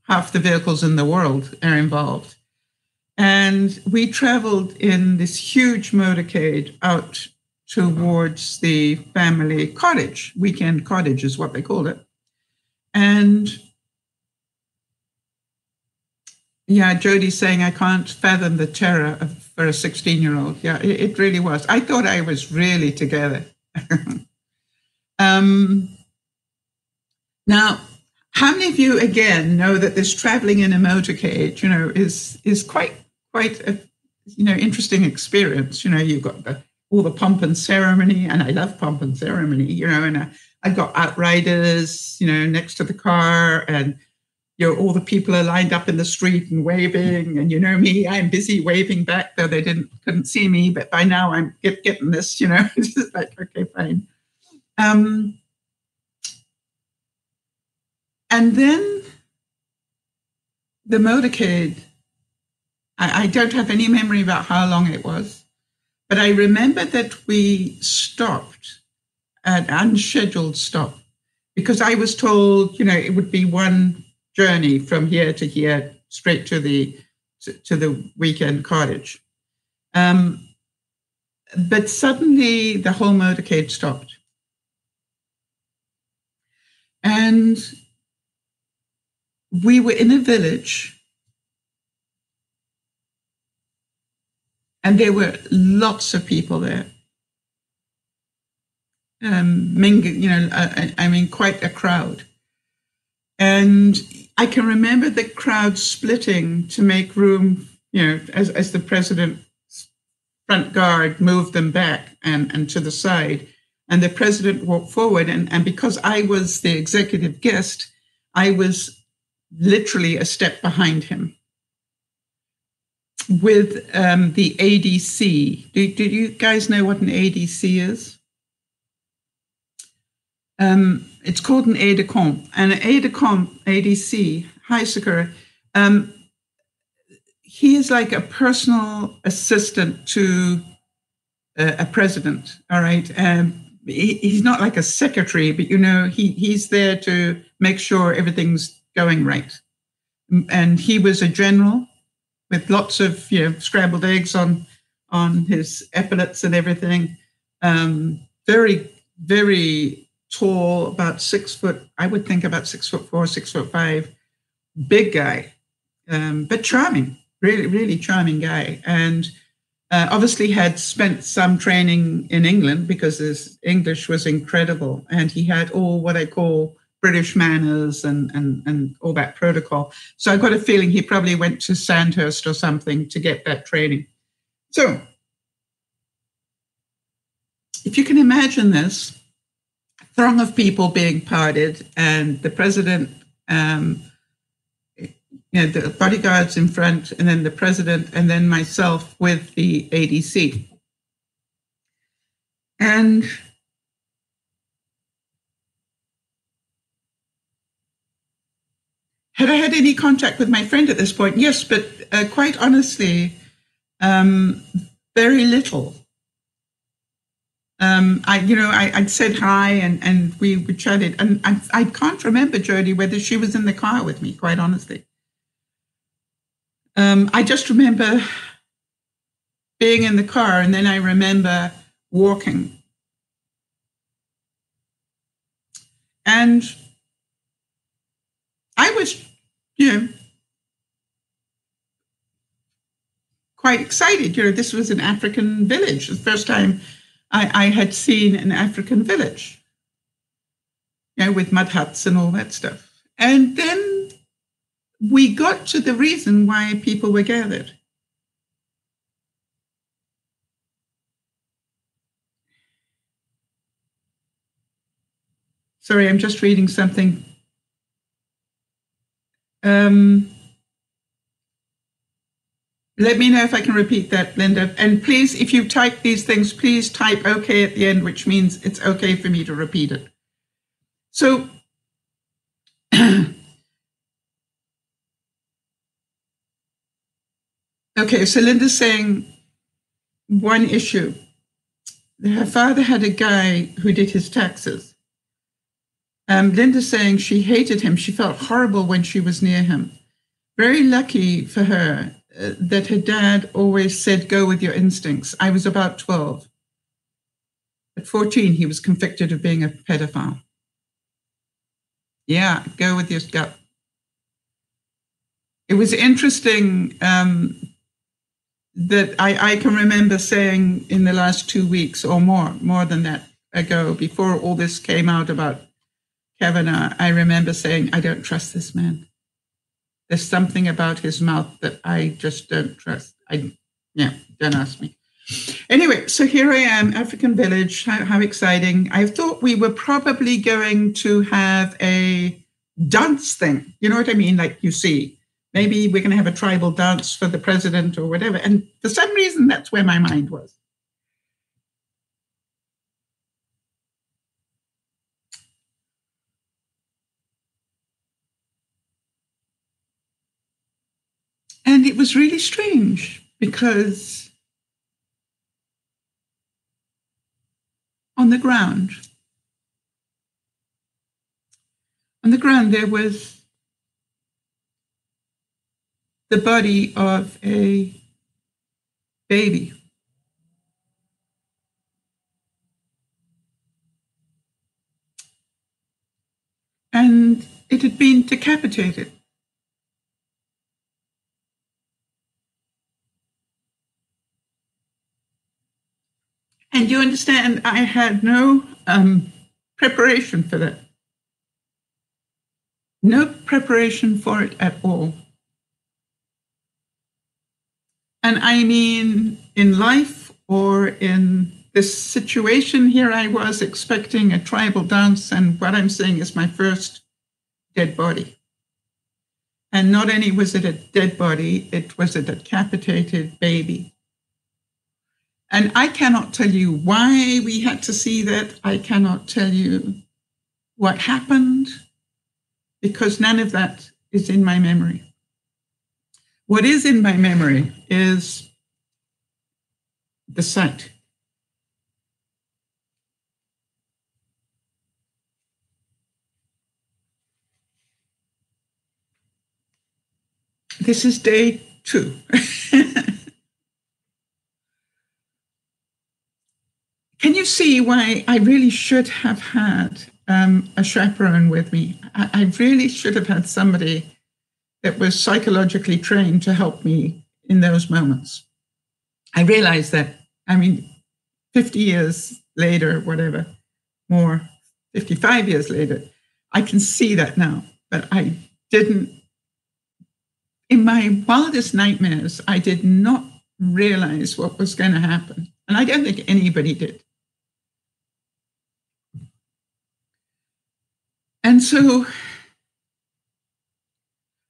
Speaker 1: half the vehicles in the world are involved. And we traveled in this huge motorcade out towards the family cottage. Weekend cottage is what they called it. And yeah, Jody's saying, I can't fathom the terror for a 16-year-old. Yeah, it really was. I thought I was really together. Now, how many of you, again, know that this traveling in a motorcade, is quite a, interesting experience. You've got all the pomp and ceremony, and I love pomp and ceremony, and I've got outriders, next to the car, and all the people are lined up in the street and waving, and me, I'm busy waving back, though they couldn't see me, but by now I'm getting this, it's just like, okay, fine. And then the motorcade, I don't have any memory about how long it was, but I remember that we stopped, an unscheduled stop, because I was told, it would be one journey from here to here, straight to the weekend cottage. But suddenly the whole motorcade stopped. And we were in a village, and there were lots of people there. Quite a crowd. And I can remember the crowd splitting to make room, as the president's front guard moved them back and to the side. And the president walked forward. And because I was the executive guest, I was literally a step behind him with the ADC. Do you guys know what an ADC is? It's called an aide de camp. And an aide de camp, ADC, hi Sakura, he is like a personal assistant to a president, all right? He's not like a secretary, but he's there to make sure everything's going right. And he was a general with lots of scrambled eggs on his epaulets and everything. Very, very tall, about 6 foot, I would think about 6'4", 6'5", big guy, but charming, really, really charming guy. And obviously had spent some training in England because his English was incredible. And he had all what I call British manners and all that protocol. So I've got a feeling he probably went to Sandhurst or something to get that training. So if you can imagine this, throng of people being parted, and the president, the bodyguards in front, and then the president, and then myself with the ADC. And had I had any contact with my friend at this point? Yes, but quite honestly, very little. I'd said hi and we chatted, and I can't remember, Jody, whether she was in the car with me, quite honestly. I just remember being in the car, and then I remember walking. And I was, quite excited. This was an African village. The first time I had seen an African village, with mud huts and all that stuff. And then we got to the reason why people were gathered. Sorry, I'm just reading something. Let me know if I can repeat that, Linda. And please, if you type these things, please type okay at the end, which means it's okay for me to repeat it. So, okay, so Linda's saying one issue. Her father had a guy who did his taxes. Linda's saying she hated him. She felt horrible when she was near him. Very lucky for her that her dad always said, go with your instincts. I was about 12. At 14, he was convicted of being a pedophile. Yeah, go with your gut. It was interesting that I can remember saying in the last 2 weeks or more than that ago, before all this came out about Kavanaugh, I remember saying, I don't trust this man. There's something about his mouth that I just don't trust. Don't ask me. Anyway, so here I am, African village. How exciting. I thought we were probably going to have a dance thing. You know what I mean? Like you see, maybe we're going to have a tribal dance for the president or whatever. And for some reason, that's where my mind was. And it was really strange because on the ground there was the body of a baby. And it had been decapitated. And you understand, I had no preparation for that. No preparation for it at all. And I mean, in life or in this situation here, I was expecting a tribal dance, and what I'm saying is my first dead body. And not only was it a dead body, it was a decapitated baby. And I cannot tell you why we had to see that. I cannot tell you what happened, because none of that is in my memory. What is in my memory is the sight. This is day 2. Can you see why I really should have had a chaperone with me? I really should have had somebody that was psychologically trained to help me in those moments. I realized that, 50 years later, whatever, more, 55 years later, I can see that now, but I didn't. In my wildest nightmares, I did not realize what was going to happen. And I don't think anybody did. And so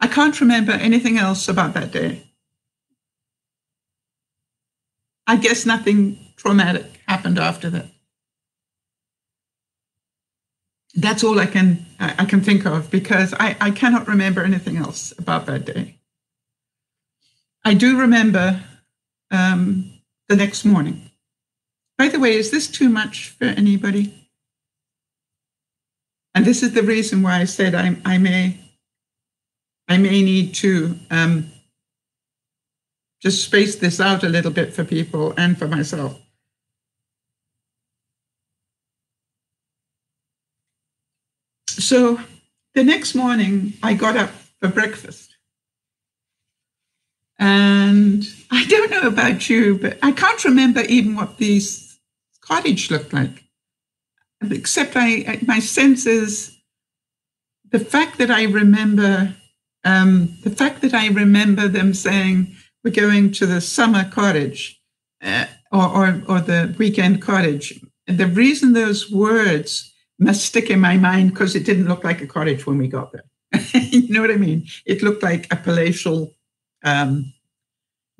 Speaker 1: I can't remember anything else about that day. I guess nothing traumatic happened after that. That's all I can think of, because I cannot remember anything else about that day. I do remember the next morning. By the way, is this too much for anybody? And this is the reason why I said I may need to just space this out a little bit for people and for myself. So the next morning, I got up for breakfast. And I don't know about you, but I can't remember even what this cottage looked like. Except my sense is the fact that I remember them saying, we're going to the summer cottage or the weekend cottage. And the reason those words must stick in my mind, because it didn't look like a cottage when we got there. You know what I mean? It looked like a palatial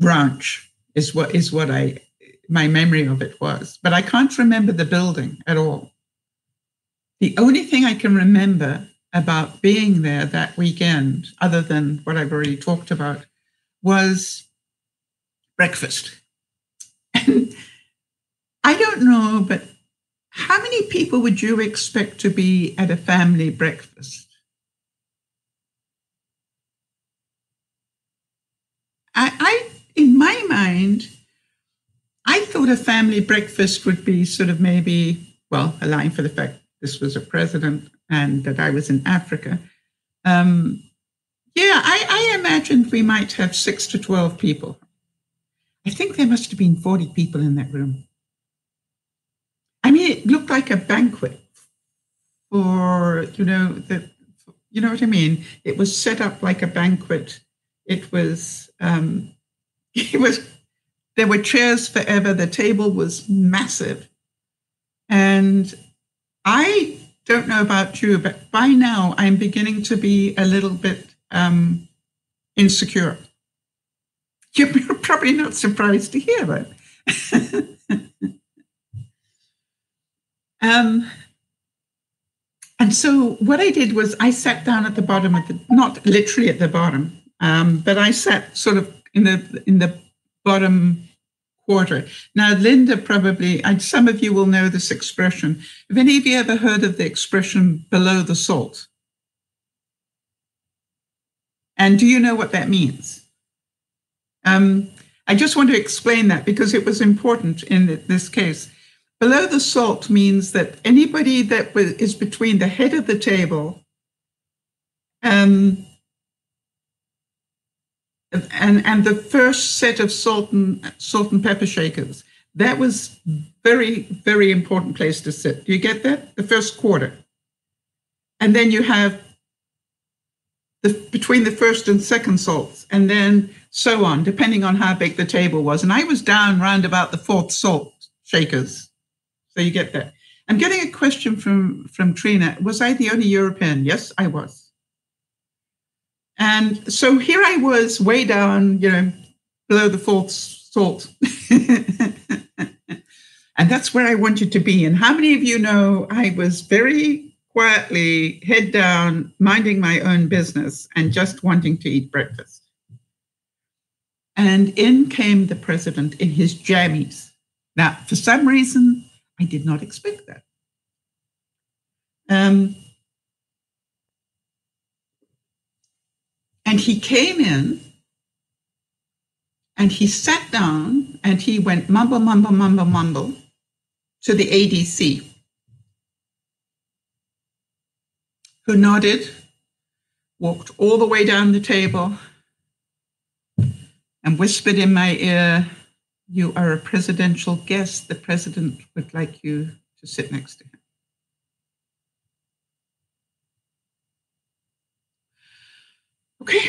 Speaker 1: ranch is what my memory of it was. But I can't remember the building at all. The only thing I can remember about being there that weekend, other than what I've already talked about, was breakfast. And I don't know, but how many people would you expect to be at a family breakfast? In my mind, I thought a family breakfast would be sort of maybe, well, allowing for the fact this was a president and that I was in Africa. I imagined we might have 6 to 12 people. I think there must have been 40 people in that room. I mean, it looked like a banquet for, you know what I mean? It was set up like a banquet. There were chairs forever. The table was massive. And I don't know about you, but by now I'm beginning to be a little bit insecure. You're probably not surprised to hear that. And so what I did was I sat down at the bottom of not literally at the bottom, but I sat sort of in the bottom quarter. Now, Linda probably, some of you will know this expression. Have any of you ever heard of the expression below the salt? And do you know what that means? I just want to explain that because it was important in this case. Below the salt means that anybody that is between the head of the table and the first set of salt and pepper shakers, that was very, very important place to sit. Do you get that? The first quarter. And then you have between the first and second salts, and then so on, depending on how big the table was. And I was down round about the fourth salt shakers. So you get that. I'm getting a question from Trina. Was I the only European? Yes, I was. And so here I was way down, below the fourth salt. And that's where I wanted to be. And how many of you know I was very quietly, head down, minding my own business and just wanting to eat breakfast? And in came the president in his jammies. Now, for some reason, I did not expect that. And he came in and he sat down and he went mumble, mumble, mumble, mumble to the ADC, who nodded, walked all the way down the table and whispered in my ear, "You are a presidential guest. The president would like you to sit next to him." Okay.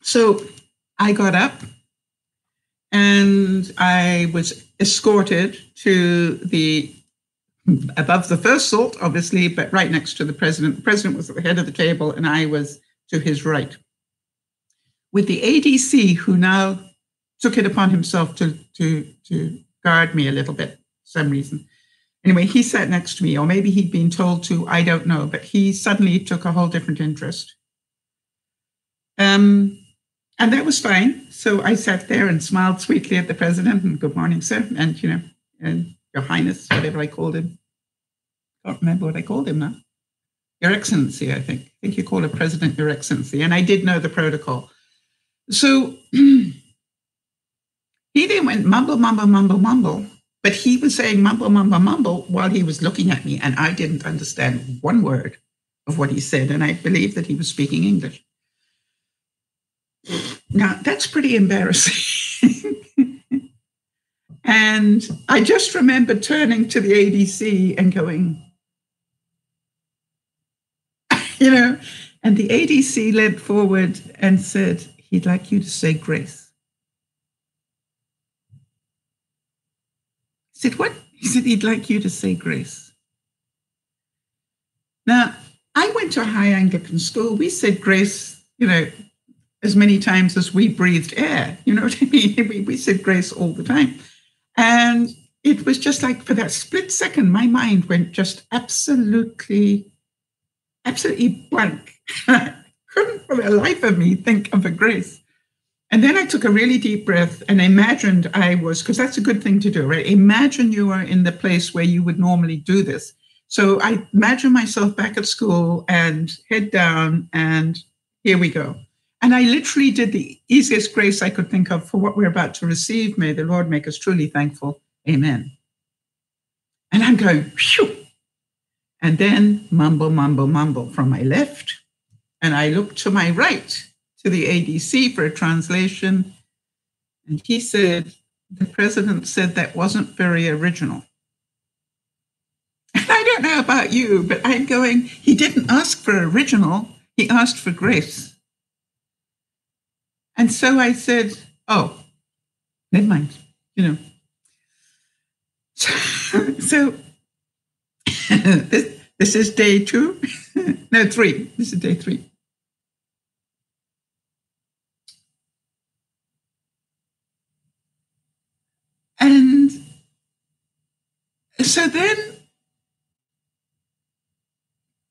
Speaker 1: So I got up and I was escorted to above the first salt, obviously, but right next to the president. The president was at the head of the table and I was to his right, with the ADC, who now took it upon himself to guard me a little bit for some reason. Anyway, he sat next to me, or maybe he'd been told to, I don't know, but he suddenly took a whole different interest. And that was fine. So I sat there and smiled sweetly at the president and good morning, sir. And, and Your Highness, whatever I called him. Can't remember what I called him now. Your Excellency, I think. I think you call a president Your Excellency. And I did know the protocol. So he then went mumble, mumble, mumble, mumble. But he was saying mumble, mumble, mumble while he was looking at me. And I didn't understand one word of what he said. And I believed that he was speaking English. Now, that's pretty embarrassing. And I just remember turning to the ADC and going, and the ADC leant forward and said, he'd like you to say grace. I said, what? He said, he'd like you to say grace. Now, I went to a high Anglican school. We said grace, as many times as we breathed air. You know what I mean? We said grace all the time. And it was just like for that split second, my mind went just absolutely blank. I couldn't for the life of me think of a grace. And then I took a really deep breath and imagined I was, because that's a good thing to do, right? Imagine you are in the place where you would normally do this. So I imagine myself back at school and head down and here we go. And I literally did the easiest grace I could think of for what we're about to receive. May the Lord make us truly thankful. Amen. And I'm going, phew. And then mumble, mumble, mumble from my left. And I look to my right to the ADC for a translation. And he said, the president said that wasn't very original. And I don't know about you, but I'm going, he didn't ask for original. He asked for grace. And so I said, oh, never mind, So this is day 2. No, 3. This is day 3. And so then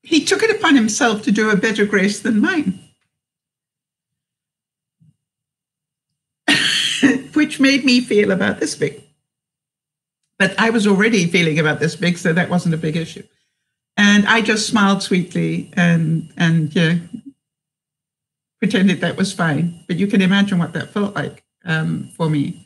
Speaker 1: he took it upon himself to do a better grace than mine, which made me feel about this big. But I was already feeling about this big, so that wasn't a big issue. And I just smiled sweetly and pretended that was fine. But you can imagine what that felt like for me.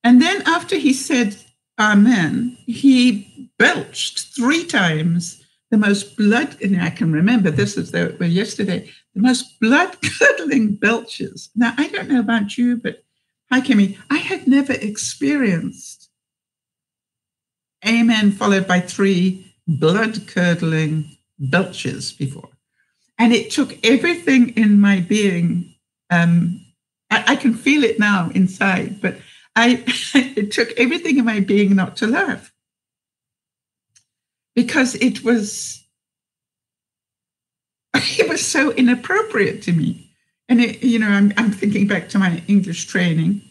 Speaker 1: And then after he said amen, he belched 3 times the most blood, and I can remember this as though it were yesterday, the most blood-curdling belches. Now, I don't know about you, but hi, Kimmy, I had never experienced amen followed by 3 blood-curdling belches before. And it took everything in my being. I can feel it now inside, but it took everything in my being not to laugh. Because it was so inappropriate to me. And I'm thinking back to my English training.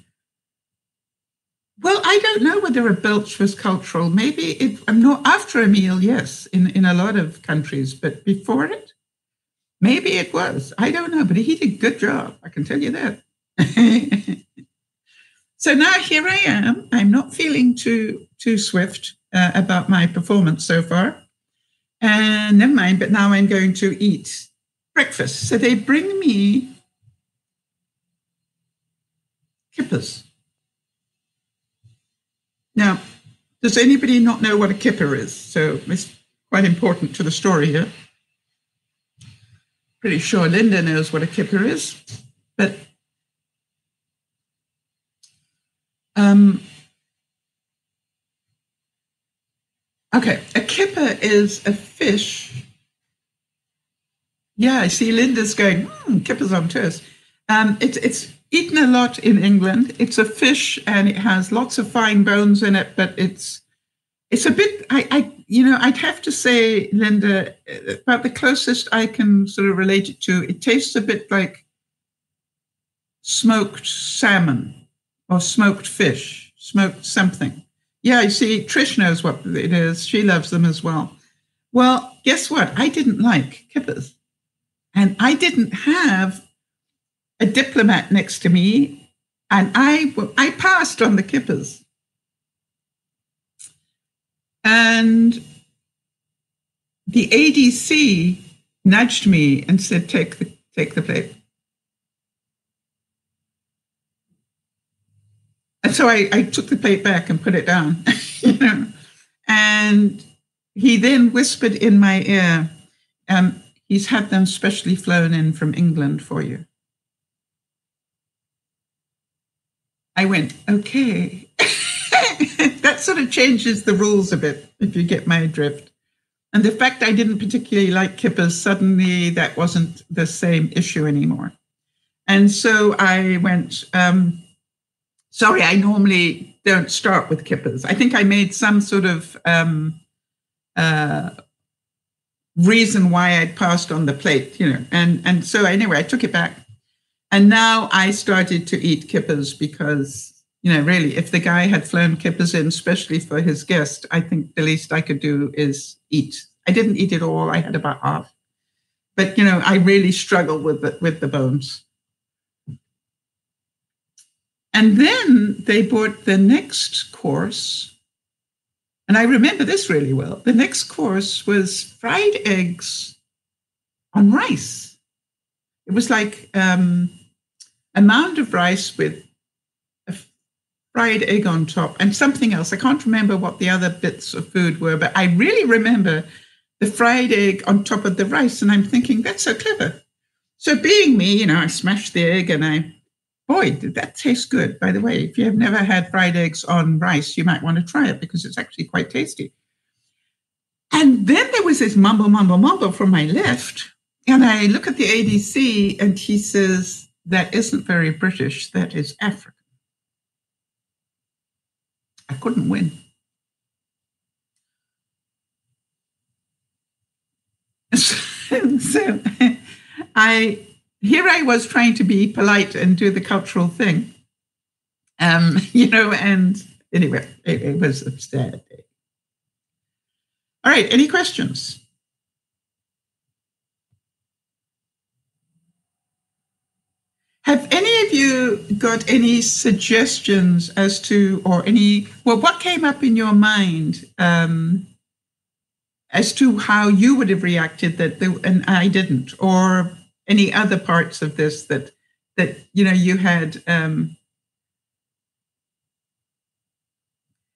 Speaker 1: Well, I don't know whether a belch was cultural. Maybe not after a meal, yes, in a lot of countries, but before it, maybe it was. I don't know, but he did a good job. I can tell you that. So now here I am. I'm not feeling too swift about my performance so far. And never mind, but now I'm going to eat breakfast. So they bring me kippers. Now, does anybody not know what a kipper is? So it's quite important to the story here. Pretty sure Linda knows what a kipper is, but okay, a kipper is a fish. Yeah, I see Linda's going, kippers on toast. It's eaten a lot in England. It's a fish and it has lots of fine bones in it, but it's a bit, I'd have to say, Linda, about the closest I can sort of relate it to, it tastes a bit like smoked salmon or smoked fish, smoked something. Yeah, you see, Trish knows what it is. She loves them as well. Well, guess what? I didn't like kippers. And I didn't have a diplomat next to me. And I passed on the kippers. And the ADC nudged me and said, take the plate. And so I took the plate back and put it down, And he then whispered in my ear, he's had them specially flown in from England for you. I went, okay. That sort of changes the rules a bit, if you get my drift. And the fact I didn't particularly like kippers, suddenly that wasn't the same issue anymore. And so I went, sorry, I normally don't start with kippers. I think I made some sort of reason why I'd passed on the plate, And so anyway, I took it back. And now I started to eat kippers because, really, if the guy had flown kippers in, especially for his guest, I think the least I could do is eat. I didn't eat it all. I had about half. But, I really struggled with the bones. And then they bought the next course. And I remember this really well. The next course was fried eggs on rice. It was like a mound of rice with a fried egg on top and something else. I can't remember what the other bits of food were, but I really remember the fried egg on top of the rice. And I'm thinking, that's so clever. So being me, I smashed the egg and boy, did that taste good. By the way, if you have never had fried eggs on rice, you might want to try it because it's actually quite tasty. And then there was this mumble from my left. And I look at the ADC and he says, that isn't very British, that is African. I couldn't win. So here I was trying to be polite and do the cultural thing. And anyway, it was a sad day. All right, any questions? Have any of you got any suggestions as to, what came up in your mind as to how you would have reacted and I didn't, or any other parts of this that you had?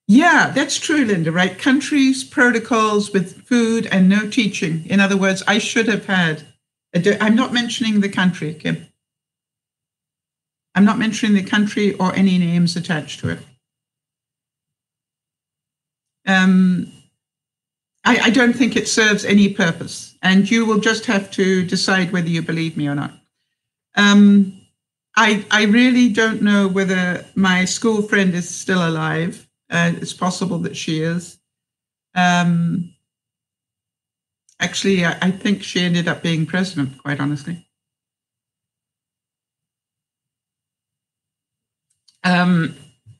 Speaker 1: Yeah, that's true, Linda, right? Countries, protocols with food and no teaching. In other words, I should have had, I'm not mentioning the country, Kim. I'm not mentioning the country or any names attached to it. I don't think it serves any purpose, and you will just have to decide whether you believe me or not. I really don't know whether my school friend is still alive. It's possible that she is. Actually, I think she ended up being president, quite honestly.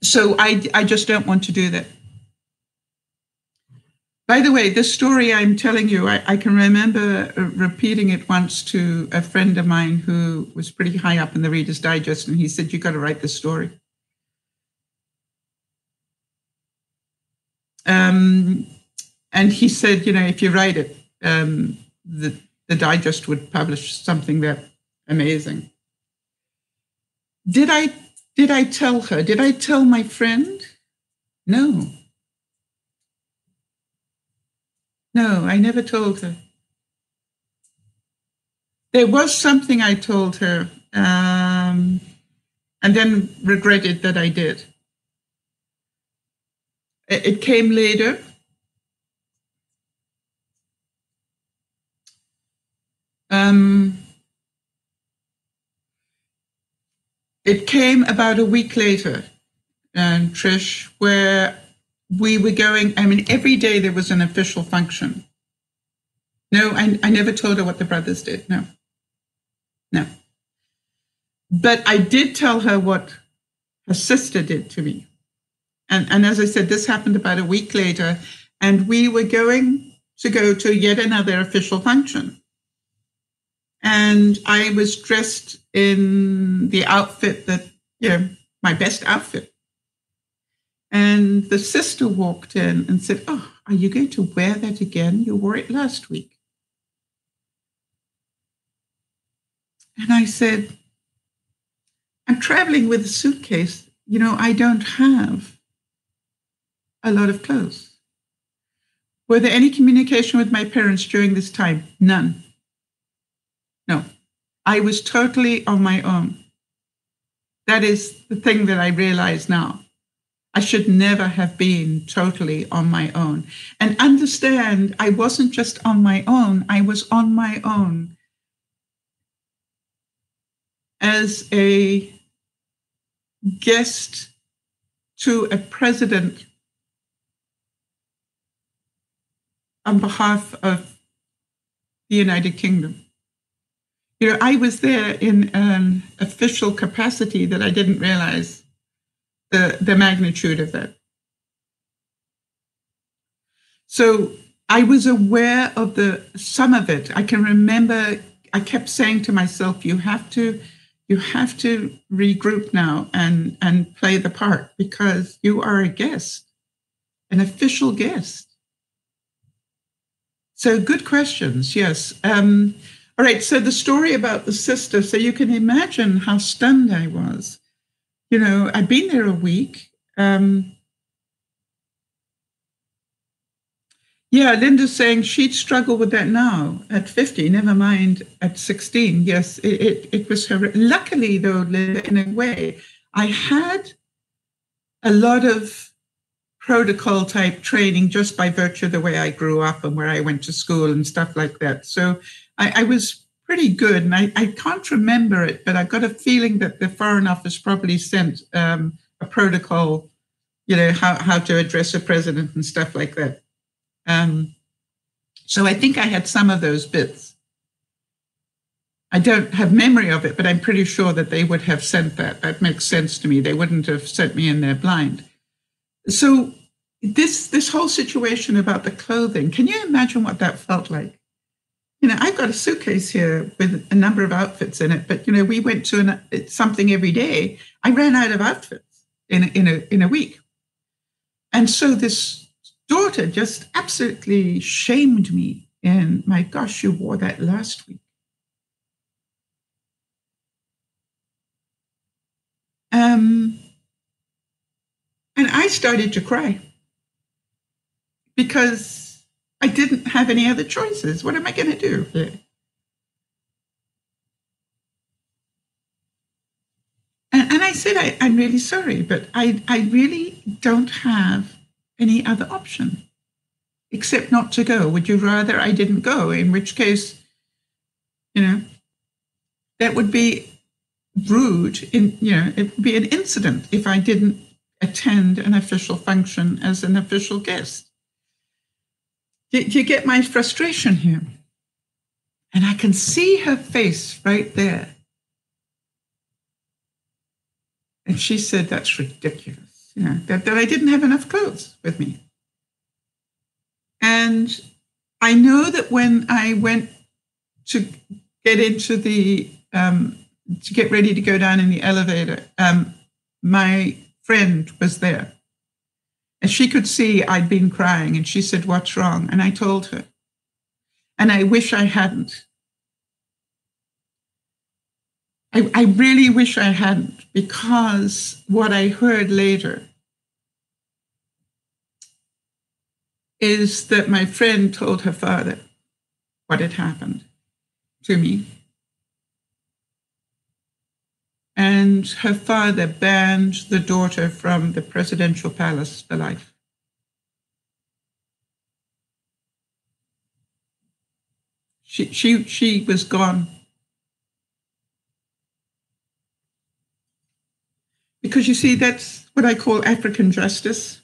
Speaker 1: So I just don't want to do that. By the way, this story I'm telling you, I can remember repeating it once to a friend of mine who was pretty high up in the Reader's Digest, and he said, you got to write this story. And he said, if you write it, the Digest would publish something that amazing. Did I tell her? Did I tell my friend? No. No, I never told her. There was something I told her, and then regretted that I did. It came later. It came about a week later, Trish, where we were going, I mean, every day there was an official function. No, I never told her what the brothers did. No. But I did tell her what her sister did to me. And as I said, this happened about a week later, and we were going to go to yet another official function. And I was dressed in the outfit that, my best outfit. And the sister walked in and said, "Oh, are you going to wear that again? You wore it last week." And I said, "I'm traveling with a suitcase. I don't have a lot of clothes." Were there any communication with my parents during this time? None. No. I was totally on my own. That is the thing that I realize now. I should never have been totally on my own. And understand, I wasn't just on my own. I was on my own as a guest to a president on behalf of the United Kingdom. I was there in an official capacity that I didn't realize the magnitude of that. So I was aware of some of it. I can remember I kept saying to myself, you have to regroup now and play the part, because you are a guest, an official guest. So good questions, yes. All right, so the story about the sister, so you can imagine how stunned I was. I'd been there a week. Linda's saying she'd struggle with that now at 50, never mind at 16. Yes, it was her. Luckily, though, Linda, in a way, I had a lot of protocol type training just by virtue of the way I grew up and where I went to school and stuff like that. So I was pretty good, and I can't remember it, but I've got a feeling that the Foreign Office probably sent a protocol, how to address a president and stuff like that. So I think I had some of those bits. I don't have memory of it, but I'm pretty sure that they would have sent that. That makes sense to me. They wouldn't have sent me in there blind. So this whole situation about the clothing, can you imagine what that felt like? I've got a suitcase here with a number of outfits in it, but, we went to something every day. I ran out of outfits in a week. And so this daughter just absolutely shamed me. And my gosh, you wore that last week. And I started to cry because I didn't have any other choices. What am I going to do here? And I said, I'm really sorry, but I really don't have any other option except not to go. Would you rather I didn't go? In which case, that would be rude. It would be an incident if I didn't attend an official function as an official guest. Do you get my frustration here? And I can see her face right there. And she said, that's ridiculous, that I didn't have enough clothes with me. And I know that when I went to get into to get ready to go down in the elevator, my friend was there. And she could see I'd been crying, and she said, what's wrong? And I told her. And I wish I hadn't. I really wish I hadn't, because what I heard later is that my friend told her father what had happened to me. And her father banned the daughter from the presidential palace for life. She was gone. Because you see, that's what I call African justice.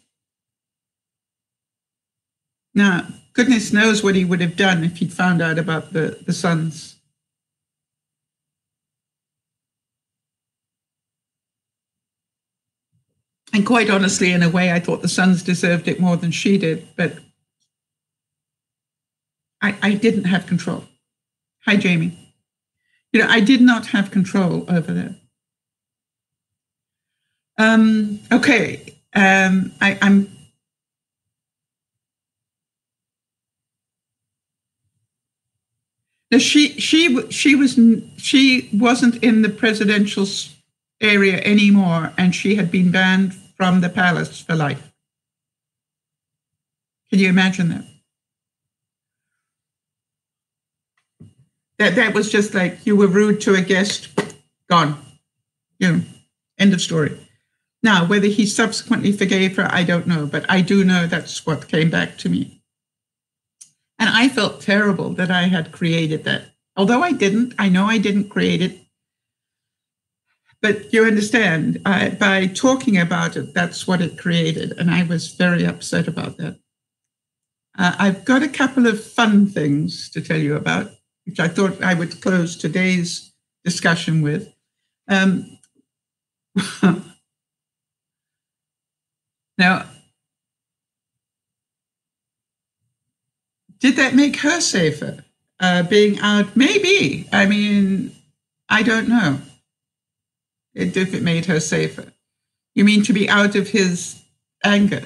Speaker 1: Now, goodness knows what he would have done if he'd found out about the sons. And quite honestly, in a way, I thought the sons deserved it more than she did, but I didn't have control. Hi, Jamie. I did not have control over that. Okay. I'm. No, she wasn't in the presidential area anymore, and she had been banned from the palace for life. Can you imagine that? That was just like you were rude to a guest, gone. End of story. Now, whether he subsequently forgave her, I don't know, but I do know that's what came back to me. And I felt terrible that I had created that. Although I didn't, I know I didn't create it. But you understand, by talking about it, that's what it created. And I was very upset about that. I've got a couple of fun things to tell you about, which I thought I would close today's discussion with. Now, did that make her safer? Being out, maybe. I mean, I don't know if it made her safer. You mean to be out of his anger?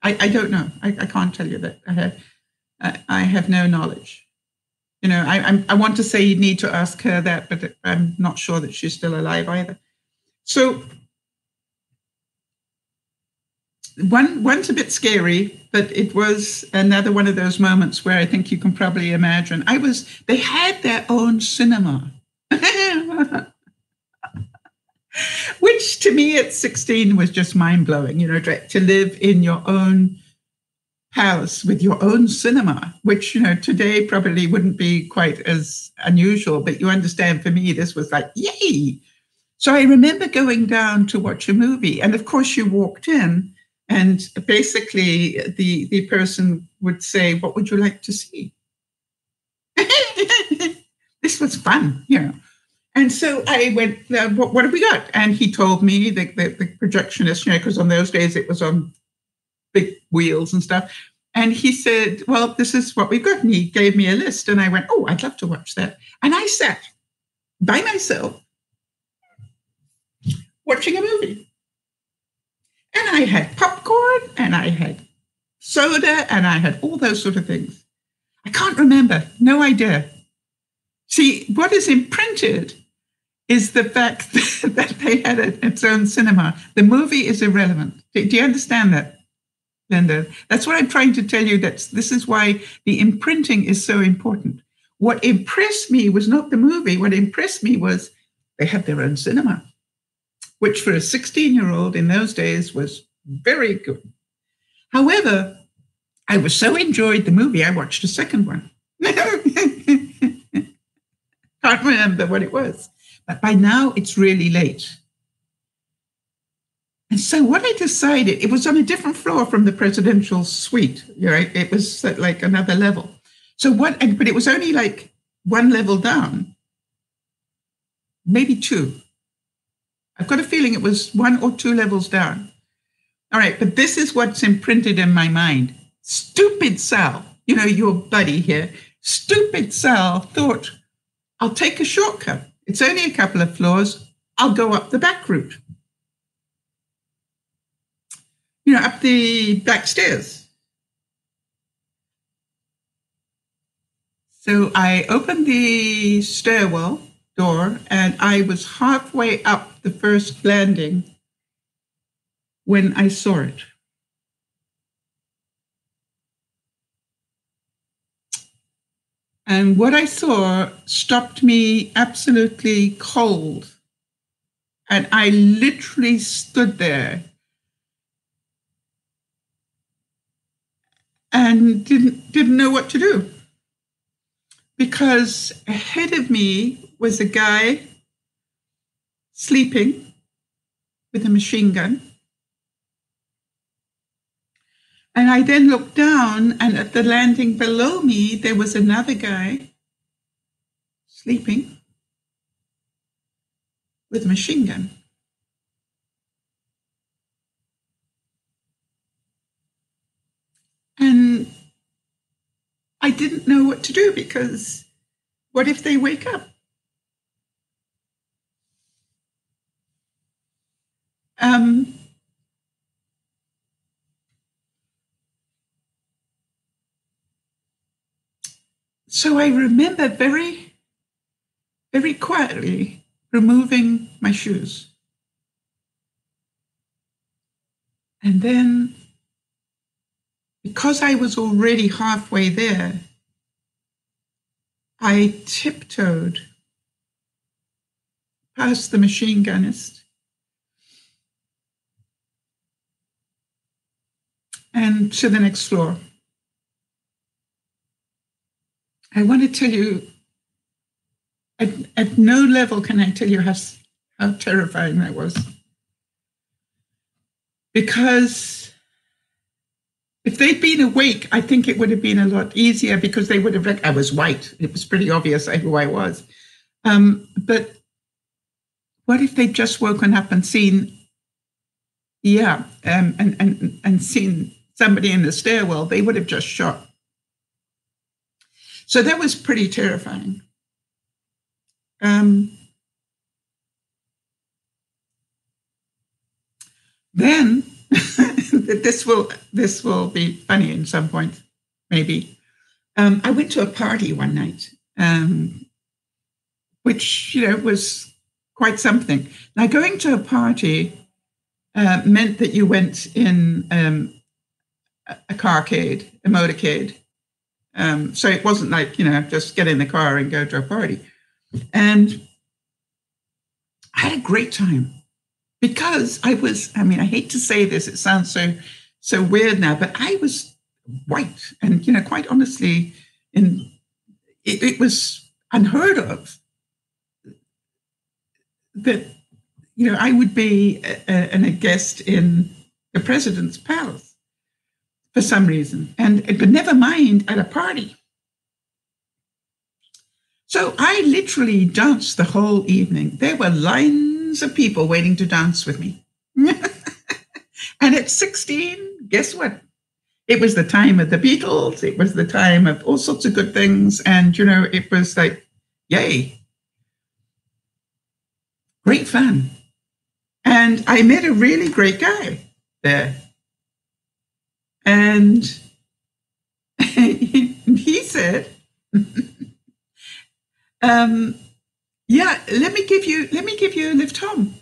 Speaker 1: I don't know. I can't tell you that. I have no knowledge. I want to say you'd need to ask her that, but I'm not sure that she's still alive either. So one's a bit scary, but it was another one of those moments where I think you can probably imagine. They had their own cinema, which to me at 16 was just mind blowing, to live in your own house with your own cinema, which, today probably wouldn't be quite as unusual, but you understand, for me, this was like, yay. So I remember going down to watch a movie, and of course you walked in, and basically the person would say, what would you like to see? This was fun, And so I went, what have we got? And he told me, the projectionist, because on those days it was on big wheels and stuff. And he said, well, this is what we've got. And he gave me a list. And I went, oh, I'd love to watch that. And I sat by myself watching a movie. And I had popcorn and I had soda and I had all those sort of things. I can't remember. No idea. See, what is imprinted is the fact that they had its own cinema. The movie is irrelevant. Do you understand that, Linda? That's what I'm trying to tell you. This is why the imprinting is so important. What impressed me was not the movie. What impressed me was they had their own cinema, which for a 16-year-old in those days was very good. However, I was so enjoyed the movie, I watched a second one. Can't remember what it was. But by now, it's really late. And so what I decided, it was on a different floor from the presidential suite, right? It was like another level. But it was only like one level down, maybe two. I've got a feeling it was 1 or 2 levels down. All right, but this is what's imprinted in my mind. Stupid Sal, your buddy here, stupid Sal thought, I'll take a shortcut. It's only a couple of floors. I'll go up the back route. Up the back stairs. So I opened the stairwell door and I was halfway up the first landing when I saw it. And what I saw stopped me absolutely cold. And I literally stood there and didn't know what to do. Because ahead of me was a guy sleeping with a machine gun. And I then looked down, and at the landing below me, there was another guy sleeping with a machine gun. And I didn't know what to do, because what if they wake up? So I remember very, very quietly removing my shoes. And then, because I was already halfway there, I tiptoed past the machine gunnist and to the next floor. I want to tell you, at no level can I tell you how terrifying that was. Because if they'd been awake, I think it would have been a lot easier, because they would have, I was white. It was pretty obvious who I was. But what if they'd just woken up and seen, and seen somebody in the stairwell? They would have just shot. So that was pretty terrifying. Then this will be funny in some point, maybe. I went to a party one night, which was quite something. Now, going to a party meant that you went in a carcade, a motorcade. So it wasn't like, just get in the car and go to a party. And I had a great time, because I hate to say this, it sounds so weird now, but I was white. And, quite honestly, it was unheard of that, I would be a guest in the president's palace for some reason, but never mind at a party. So I literally danced the whole evening. There were lines of people waiting to dance with me. And at 16, guess what? It was the time of the Beatles. It was the time of all sorts of good things. And, it was like, yay. Great fun. And I met a really great guy there. And he said, let me give you a lift home.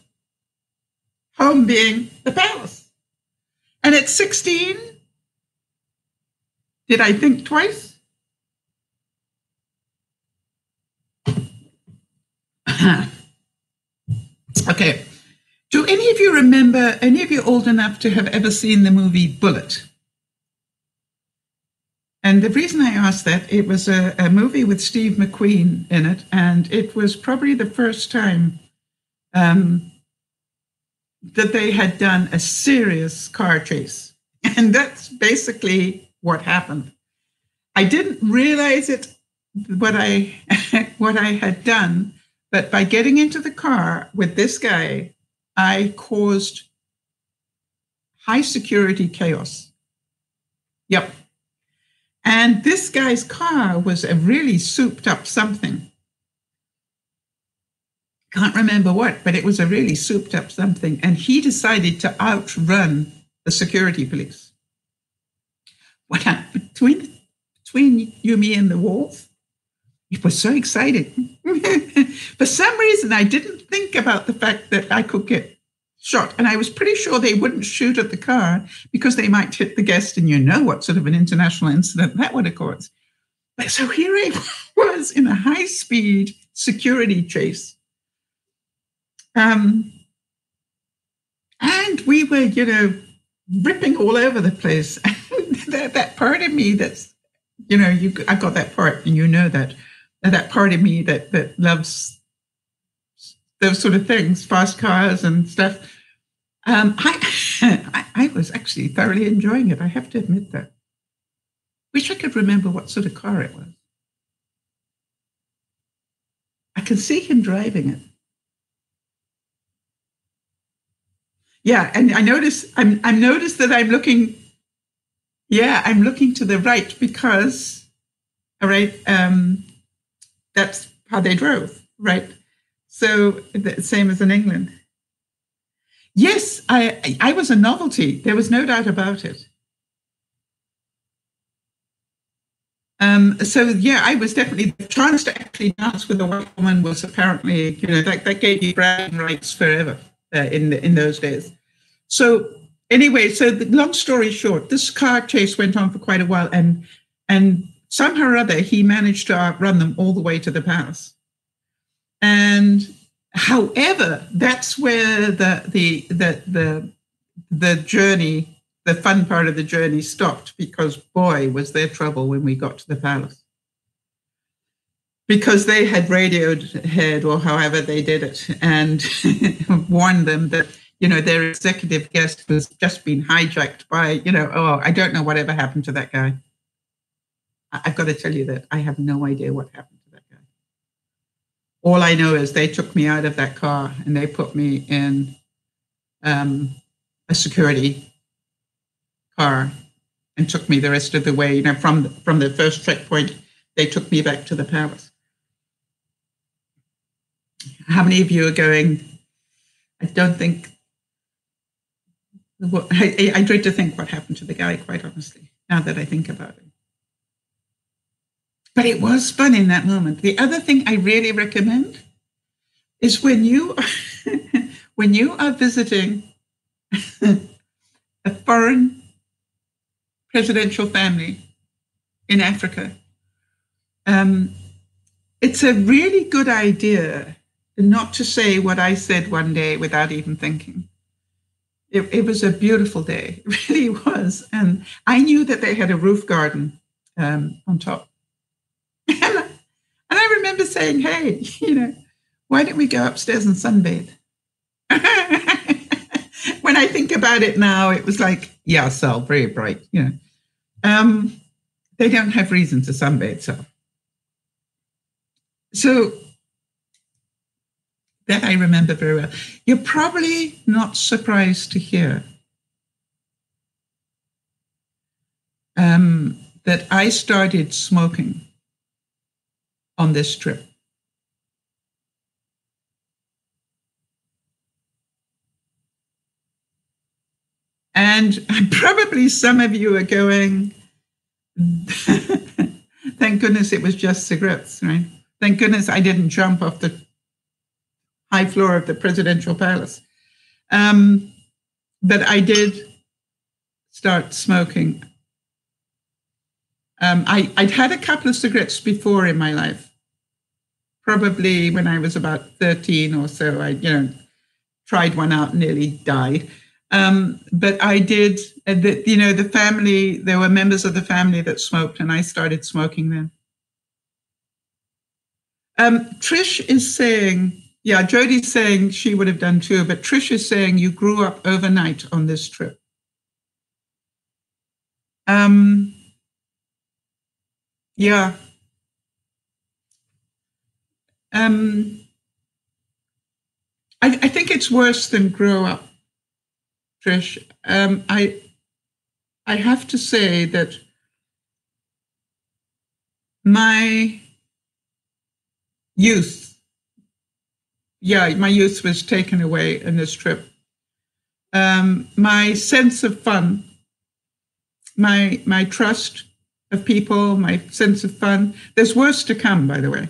Speaker 1: Home being the palace. And at 16, did I think twice? Okay. Do any of you remember, any of you old enough to have ever seen the movie Bullet? And the reason I asked that, it was a movie with Steve McQueen in it, and it was probably the first time that they had done a serious car chase. And that's basically what happened. I didn't realize it, what I had done, but by getting into the car with this guy, I caused high security chaos. Yep. And this guy's car was a really souped up something. Can't remember what, but it was a really souped up something. And he decided to outrun the security police. What happened between you, me, and the wolf? It was so exciting. For some reason, I didn't think about the fact that I could get shot. And I was pretty sure they wouldn't shoot at the car because they might hit the guest, and what sort of an international incident that would have caused. But so here I was in a high-speed security chase. And we were, ripping all over the place. that part of me that's, I got that part, and that part of me that loves those sort of things, fast cars and stuff. I was actually thoroughly enjoying it. I have to admit that. Wish I could remember what sort of car it was. I can see him driving it. Yeah, and I noticed that I'm looking. Yeah, I'm looking to the right because, all right, that's how they drove, right? So the same as in England. Yes, I was a novelty. There was no doubt about it. So yeah, I was definitely, the chance to actually dance with a white woman was apparently, that gave you bragging rights forever in those days. So anyway, so the long story short, this car chase went on for quite a while, and somehow or other he managed to outrun them all the way to the palace. And however, that's where the journey, the fun part of the journey stopped, because boy, was there trouble when we got to the palace. Because they had radioed ahead, or however they did it, and warned them that, their executive guest was just been hijacked by, I don't know whatever happened to that guy. I've got to tell you that I have no idea what happened to that guy. All I know is they took me out of that car and they put me in a security car and took me the rest of the way. From the first checkpoint, they took me back to the palace. How many of you are going? I don't think. I dread to think what happened to the guy, quite honestly, now that I think about it. But it was fun in that moment. The other thing I really recommend is when you are visiting a foreign presidential family in Africa, it's a really good idea not to say what I said one day without even thinking. It was a beautiful day. It really was. And I knew that they had a roof garden on top. And I remember saying, hey, why don't we go upstairs and sunbathe? When I think about it now, it was like, yeah, Sal, very bright. They don't have reason to sunbathe, so that I remember very well. You're probably not surprised to hear that I started smoking on this trip. And probably some of you are going, thank goodness it was just cigarettes, right? Thank goodness I didn't jump off the high floor of the presidential palace. But I did start smoking. I'd had a couple of cigarettes before in my life. Probably when I was about 13 or so, I tried one out and nearly died. But I did, the family, there were members of the family that smoked, and I started smoking then. Trish is saying, yeah, Jodie's saying she would have done too, but Trish is saying you grew up overnight on this trip. Yeah. I think it's worse than grow up, Trish. I have to say that my youth was taken away in this trip. My sense of fun, my trust of people, my sense of fun. There's worse to come, by the way.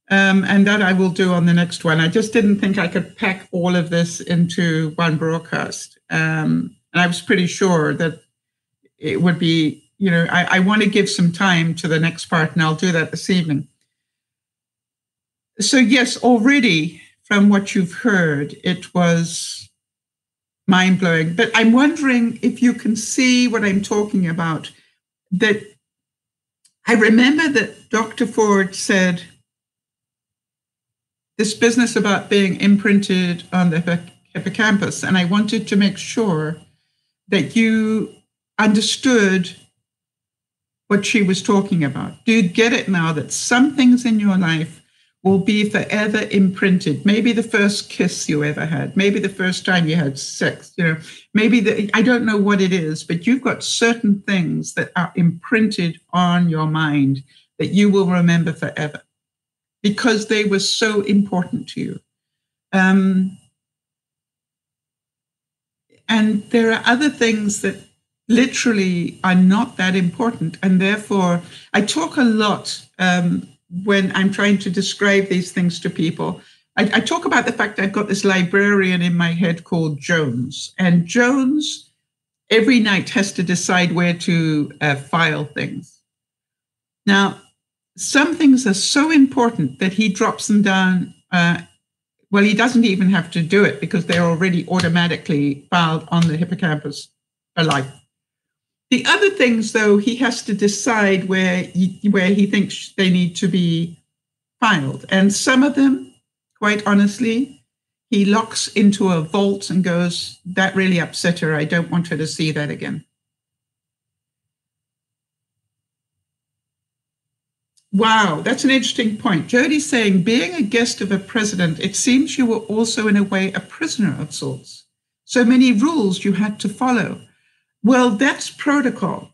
Speaker 1: And that I will do on the next one. I just didn't think I could pack all of this into one broadcast. And I was pretty sure that it would be, I want to give some time to the next part, and I'll do that this evening. So yes, already from what you've heard, it was mind-blowing. But I'm wondering if you can see what I'm talking about. That I remember that Dr. Ford said, this business about being imprinted on the hippocampus, and I wanted to make sure that you understood what she was talking about. Do you get it now that some things in your life will be forever imprinted? Maybe the first kiss you ever had, maybe the first time you had sex, maybe I don't know what it is, but you've got certain things that are imprinted on your mind that you will remember forever because they were so important to you. And there are other things that literally are not that important. And therefore, I talk a lot when I'm trying to describe these things to people. I talk about the fact I've got this librarian in my head called Jones. And Jones, every night, has to decide where to file things. Now, some things are so important that he drops them down. Well, he doesn't even have to do it because they're already automatically filed on the hippocampus for life. The other things, though, he has to decide where he thinks they need to be filed. And some of them, quite honestly, he locks into a vault and goes, that really upset her. I don't want her to see that again. Wow, that's an interesting point. Jody's saying, being a guest of a president, it seems you were also in a way a prisoner of sorts. So many rules you had to follow. Well, that's protocol.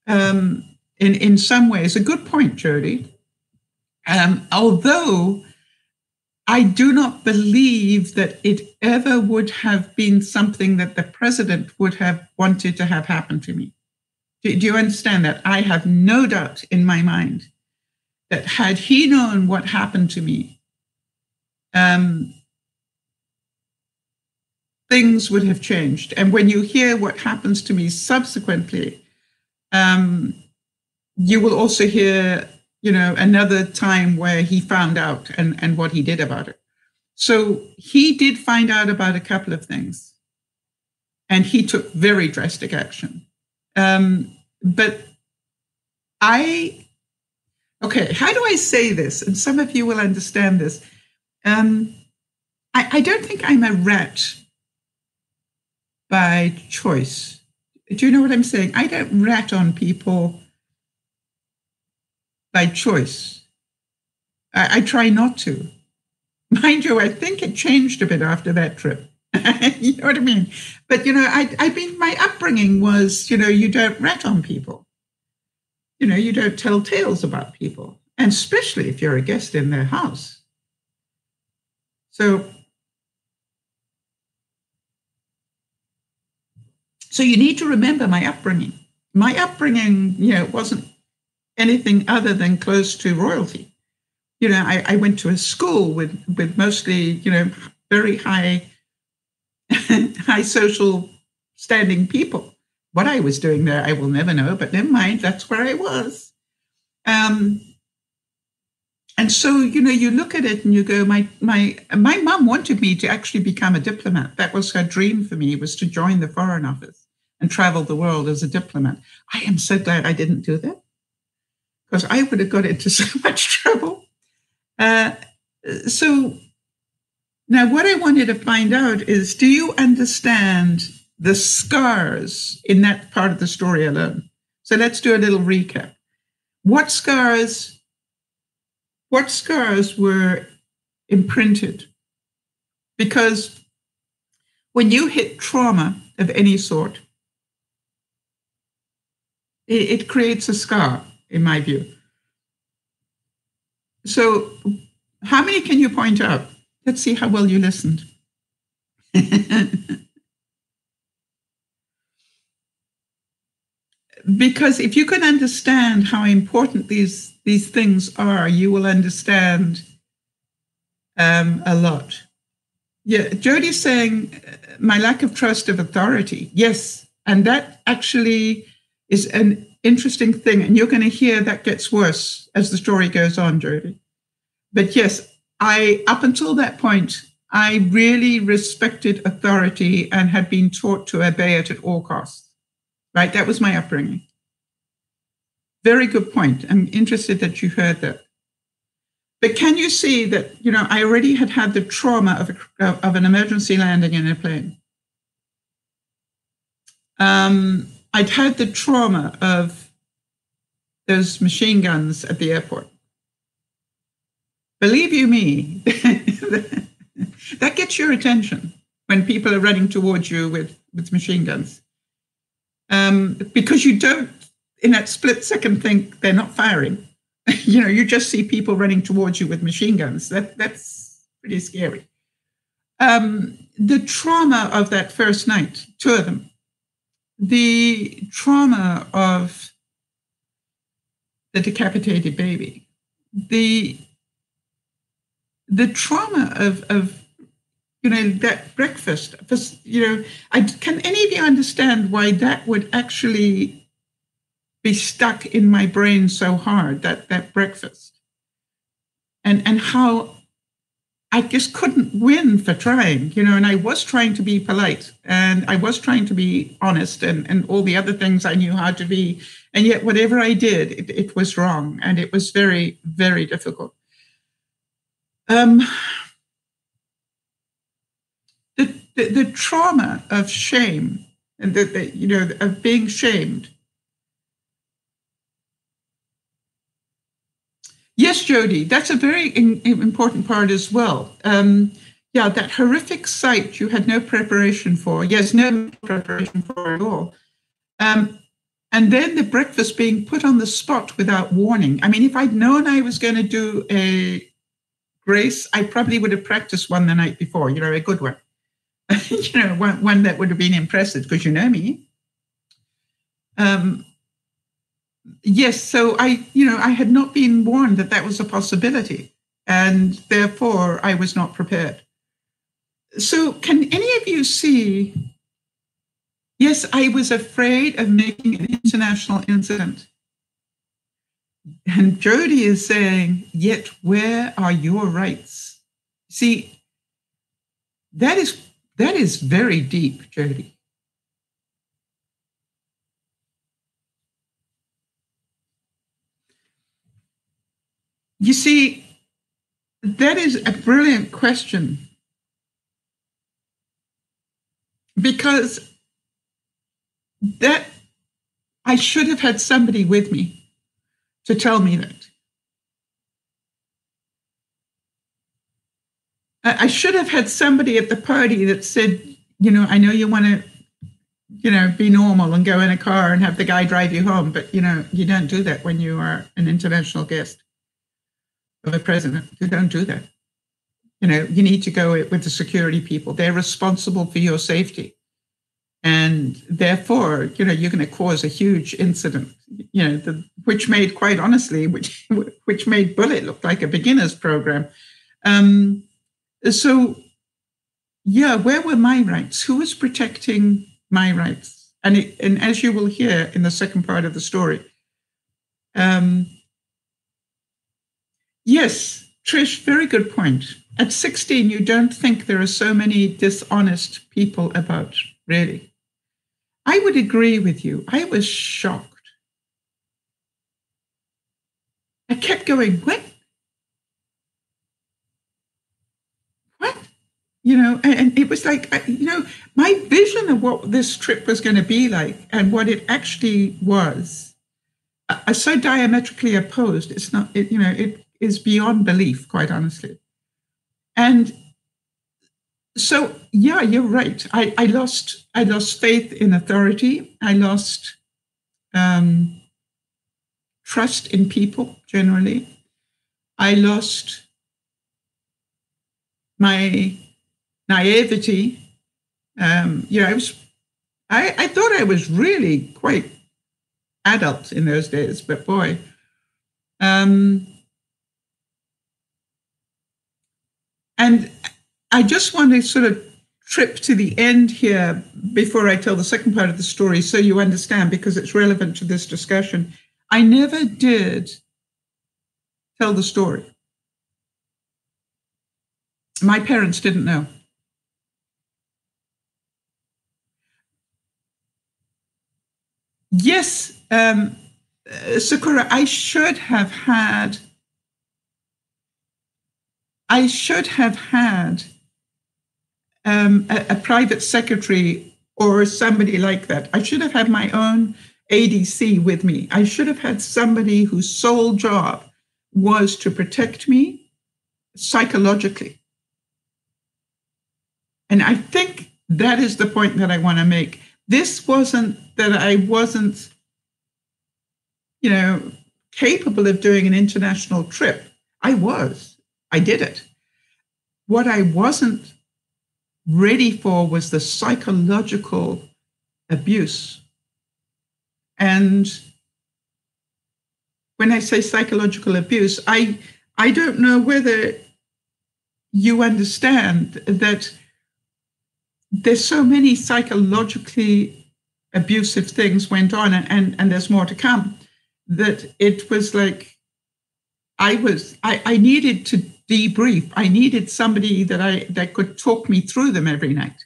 Speaker 1: In some ways, a good point, Jody. Although I do not believe that it ever would have been something that the president would have wanted to have happen to me. Do you understand that? I have no doubt in my mind that had he known what happened to me, things would have changed. And when you hear what happens to me subsequently, you will also hear, another time where he found out and what he did about it. So he did find out about a couple of things, and he took very drastic action. But okay, how do I say this? And some of you will understand this. I don't think I'm a rat by choice. Do you know what I'm saying? I don't rat on people by choice. I try not to. Mind you, I think it changed a bit after that trip. You know what I mean? But, my upbringing was, you don't rat on people. You don't tell tales about people, and especially if you're a guest in their house. So you need to remember my upbringing. My upbringing, wasn't anything other than close to royalty. I went to a school with mostly, very high social standing people. What I was doing there, I will never know, but never mind, that's where I was. And so, you look at it and you go, my mom wanted me to actually become a diplomat. That was her dream for me, was to join the Foreign Office and travel the world as a diplomat. I am so glad I didn't do that, because I would have got into so much trouble. So now what I wanted to find out is, do you understand the scars in that part of the story alone? So let's do a little recap. What scars were imprinted? Because when you hit trauma of any sort, it creates a scar, in my view. So how many can you point out? Let's see how well you listened. Because if you can understand how important these things are, you will understand a lot. Yeah, Jody's saying my lack of trust of authority. Yes, and that actually is an interesting thing, and you're going to hear that gets worse as the story goes on, Jody. But yes, up until that point, I really respected authority and had been taught to obey it at all costs. Right? That was my upbringing. Very good point. I'm interested that you heard that. But can you see that, I already had the trauma of an emergency landing in a plane. I'd had the trauma of those machine guns at the airport. Believe you me, that gets your attention when people are running towards you with machine guns. Because you don't, in that split second, think they're not firing. You just see people running towards you with machine guns. That's pretty scary. The trauma of that first night, 2 of them, the trauma of the decapitated baby, the trauma of that breakfast. Can any of you understand why that would actually be stuck in my brain so hard, that breakfast? And how I just couldn't win for trying, and I was trying to be polite, and I was trying to be honest, and all the other things I knew how to be. And yet whatever I did, it was wrong. And it was very, very difficult. The trauma of shame and of being shamed. Yes, Jody, that's a very important part as well. That horrific sight you had no preparation for. Yes, no preparation for at all. And then the breakfast being put on the spot without warning. I mean, if I'd known I was going to do a grace, I probably would have practiced one the night before, a good one. One that would have been impressive, because you know me. Yes, so I had not been warned that was a possibility, and therefore I was not prepared. So can any of you see? Yes, I was afraid of making an international incident. And Jody is saying, yet where are your rights? See, that is very deep, Jody. You see, that is a brilliant question, because that I should have had somebody with me to tell me that. I should have had somebody at the party that said, I know you want to, be normal and go in a car and have the guy drive you home, but, you don't do that when you are an international guest of a president. You don't do that. You need to go with the security people. They're responsible for your safety. And therefore, you're going to cause a huge incident, which made, quite honestly, which made Bullet look like a beginner's program. So, where were my rights? Who was protecting my rights? And as you will hear in the second part of the story, yes, Trish, very good point. At 16, you don't think there are so many dishonest people about, really. I would agree with you. I was shocked. I kept going, what? What? And it was like, my vision of what this trip was going to be like and what it actually was are so diametrically opposed. It's not, it is beyond belief, quite honestly. And so, you're right. I lost faith in authority. I lost trust in people generally. I lost my naivety. I thought I was really quite adult in those days, but boy. And I just want to sort of trip to the end here before I tell the second part of the story, so you understand, because it's relevant to this discussion. I never did tell the story. My parents didn't know. Yes, Sakura, I should have had I should have had a private secretary or somebody like that. I should have had my own ADC with me. I should have had somebody whose sole job was to protect me psychologically. And I think that is the point that I want to make. This wasn't that I wasn't, capable of doing an international trip. I did it. What I wasn't ready for was the psychological abuse. And when I say psychological abuse, I don't know whether you understand that there's so many psychologically abusive things went on, and there's more to come, that it was like I needed to debrief. I needed somebody that could talk me through them every night.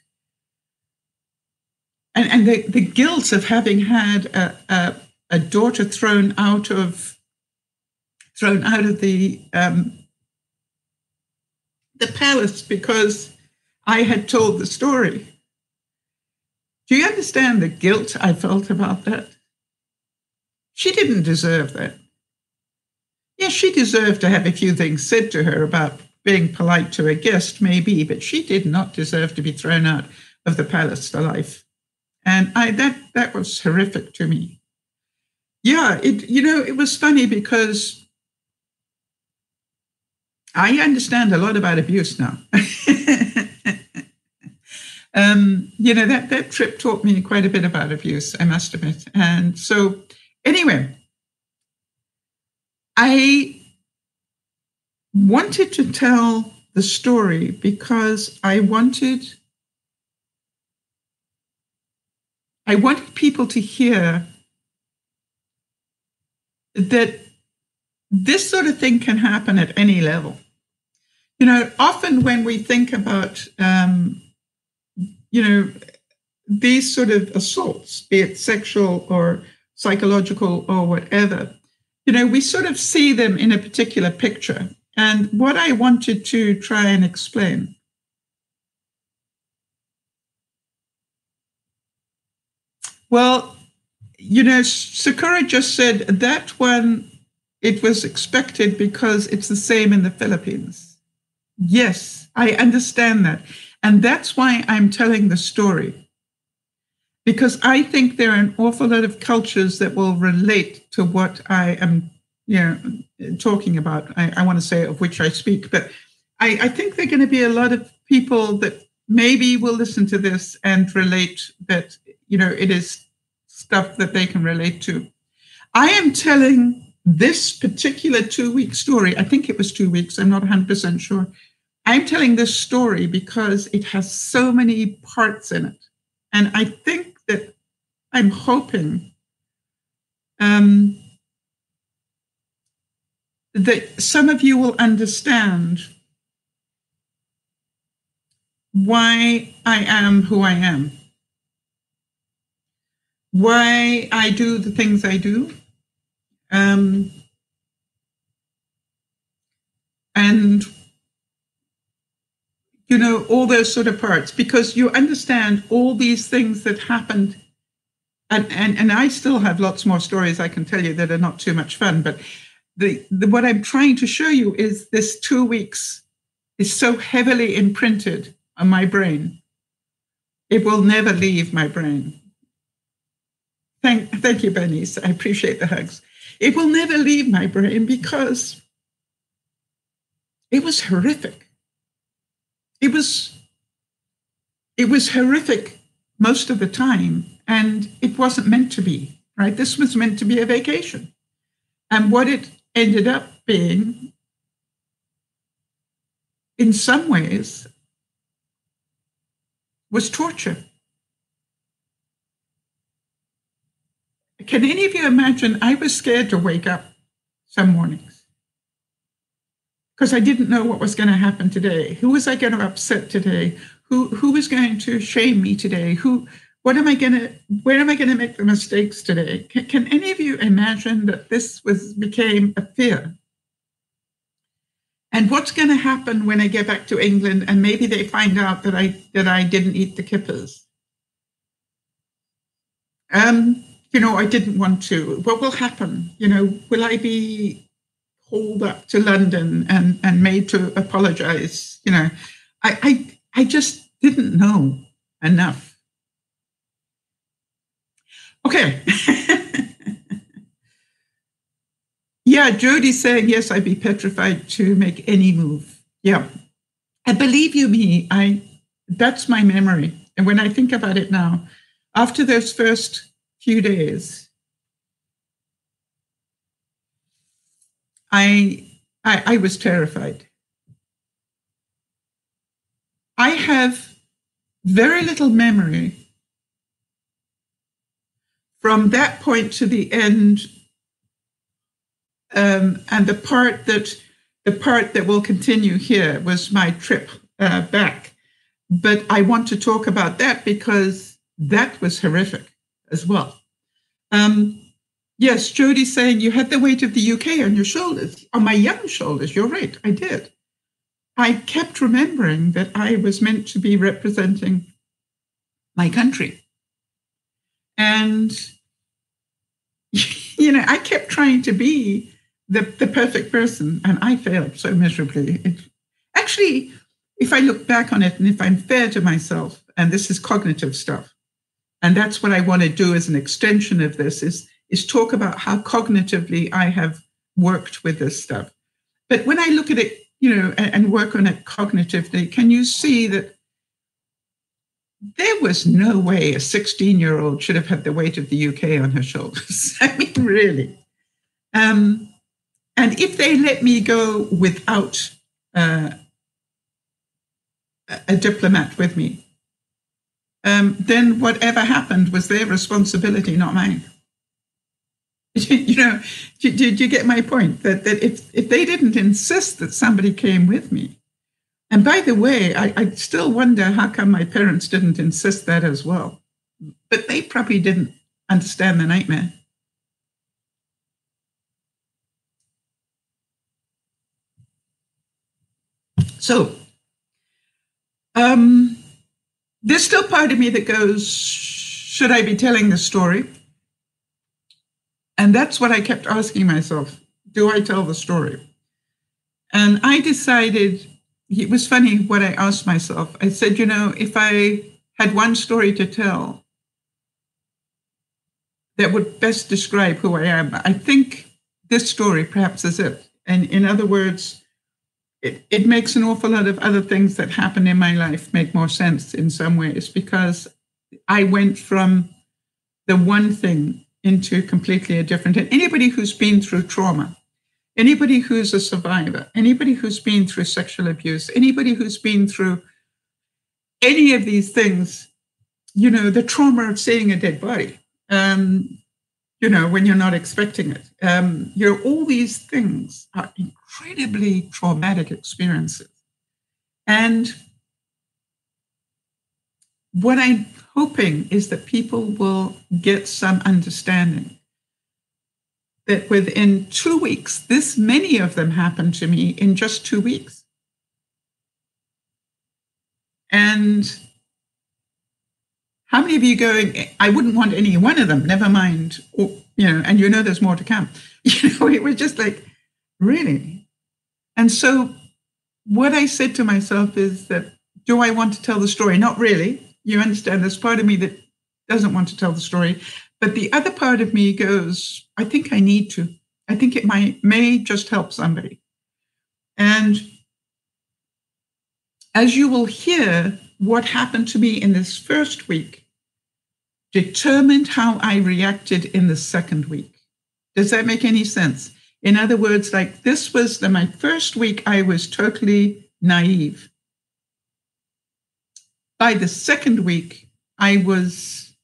Speaker 1: And the guilt of having had a daughter thrown out of the palace because I had told the story. Do you understand the guilt I felt about that? She didn't deserve that. Yes, she deserved to have a few things said to her about being polite to a guest, maybe, but she did not deserve to be thrown out of the palace for life. And that was horrific to me. Yeah, it was funny because I understand a lot about abuse now. That trip taught me quite a bit about abuse, I must admit. And so, anyway, I wanted to tell the story because I wanted people to hear that this sort of thing can happen at any level. Often when we think about, these sort of assaults, be it sexual or psychological or whatever, we sort of see them in a particular picture. And what I wanted to try and explain Sakura just said that one, it was expected because it's the same in the Philippines. Yes, I understand that. And that's why I'm telling the story. Because I think there are an awful lot of cultures that will relate to what I am talking about. I want to say of which I speak, but I think there are going to be a lot of people that maybe will listen to this and relate that, it is stuff that they can relate to. I am telling this particular 2-week story. I think it was 2 weeks. I'm not 100% sure. I'm telling this story because it has so many parts in it. And I think that I'm hoping that some of you will understand why I am who I am, why I do the things I do, and all those sort of parts, because you understand all these things that happened. And I still have lots more stories I can tell you that are not too much fun, but what I'm trying to show you is this 2 weeks is so heavily imprinted on my brain. It will never leave my brain. Thank you, Bernice. I appreciate the hugs. It will never leave my brain because it was horrific. It was horrific most of the time, and it wasn't meant to be, right? This was meant to be a vacation. And what it ended up being, in some ways, was torture. Can any of you imagine? I was scared to wake up some mornings because I didn't know what was going to happen today. Who was I going to upset today? Who was going to shame me today? Where am I going to make the mistakes today? Can any of you imagine that this became a fear? And what's going to happen when I get back to England and maybe they find out that I didn't eat the kippers? I didn't want to. What will happen? Will I be hauled up to London and made to apologize? I just didn't know enough. Okay. Yeah, Jody's saying, yes, I'd be petrified to make any move. Yeah. And believe you me, that's my memory. And when I think about it now, after those first few days, I was terrified. I have very little memory from that point to the end, and the part that will continue here was my trip back. But I want to talk about that because that was horrific as well. Yes, Jody's saying you had the weight of the UK on your shoulders, on my young shoulders. You're right, I did. I kept remembering that I was meant to be representing my country. And, I kept trying to be the perfect person, and I failed so miserably. Actually, if I look back on it, and if I'm fair to myself, and this is cognitive stuff, and that's what I want to do as an extension of this, is talk about how cognitively I have worked with this stuff. But when I look at it, and work on it cognitively, can you see that there was no way a 16-year-old should have had the weight of the UK on her shoulders? I mean, really. And if they let me go without a diplomat with me, then whatever happened was their responsibility, not mine. Did you get my point? That if they didn't insist that somebody came with me, and by the way, I still wonder how come my parents didn't insist that as well. But they probably didn't understand the nightmare. So, there's still part of me that goes, should I be telling this story? And that's what I kept asking myself. Do I tell the story? And I decided, it was funny what I asked myself. I said, if I had one story to tell that would best describe who I am, I think this story perhaps is it. And in other words, it makes an awful lot of other things that happen in my life make more sense in some ways, because I went from the one thing into completely a different. And anybody who's been through trauma, anybody who's a survivor, anybody who's been through sexual abuse, anybody who's been through any of these things, the trauma of seeing a dead body, when you're not expecting it, all these things are incredibly traumatic experiences. And what I'm hoping is that people will get some understanding that within 2 weeks, this many of them happened to me in just 2 weeks. And how many of you going, I wouldn't want any one of them, never mind, and there's more to come. It was just like, really? And so what I said to myself is that, do I want to tell the story? Not really. You understand, there's part of me that doesn't want to tell the story. But the other part of me goes, I think I need to. I think it may just help somebody. And as you will hear, what happened to me in this first week determined how I reacted in the second week. Does that make any sense? In other words, like this was my first week, I was totally naive. By the second week, I was,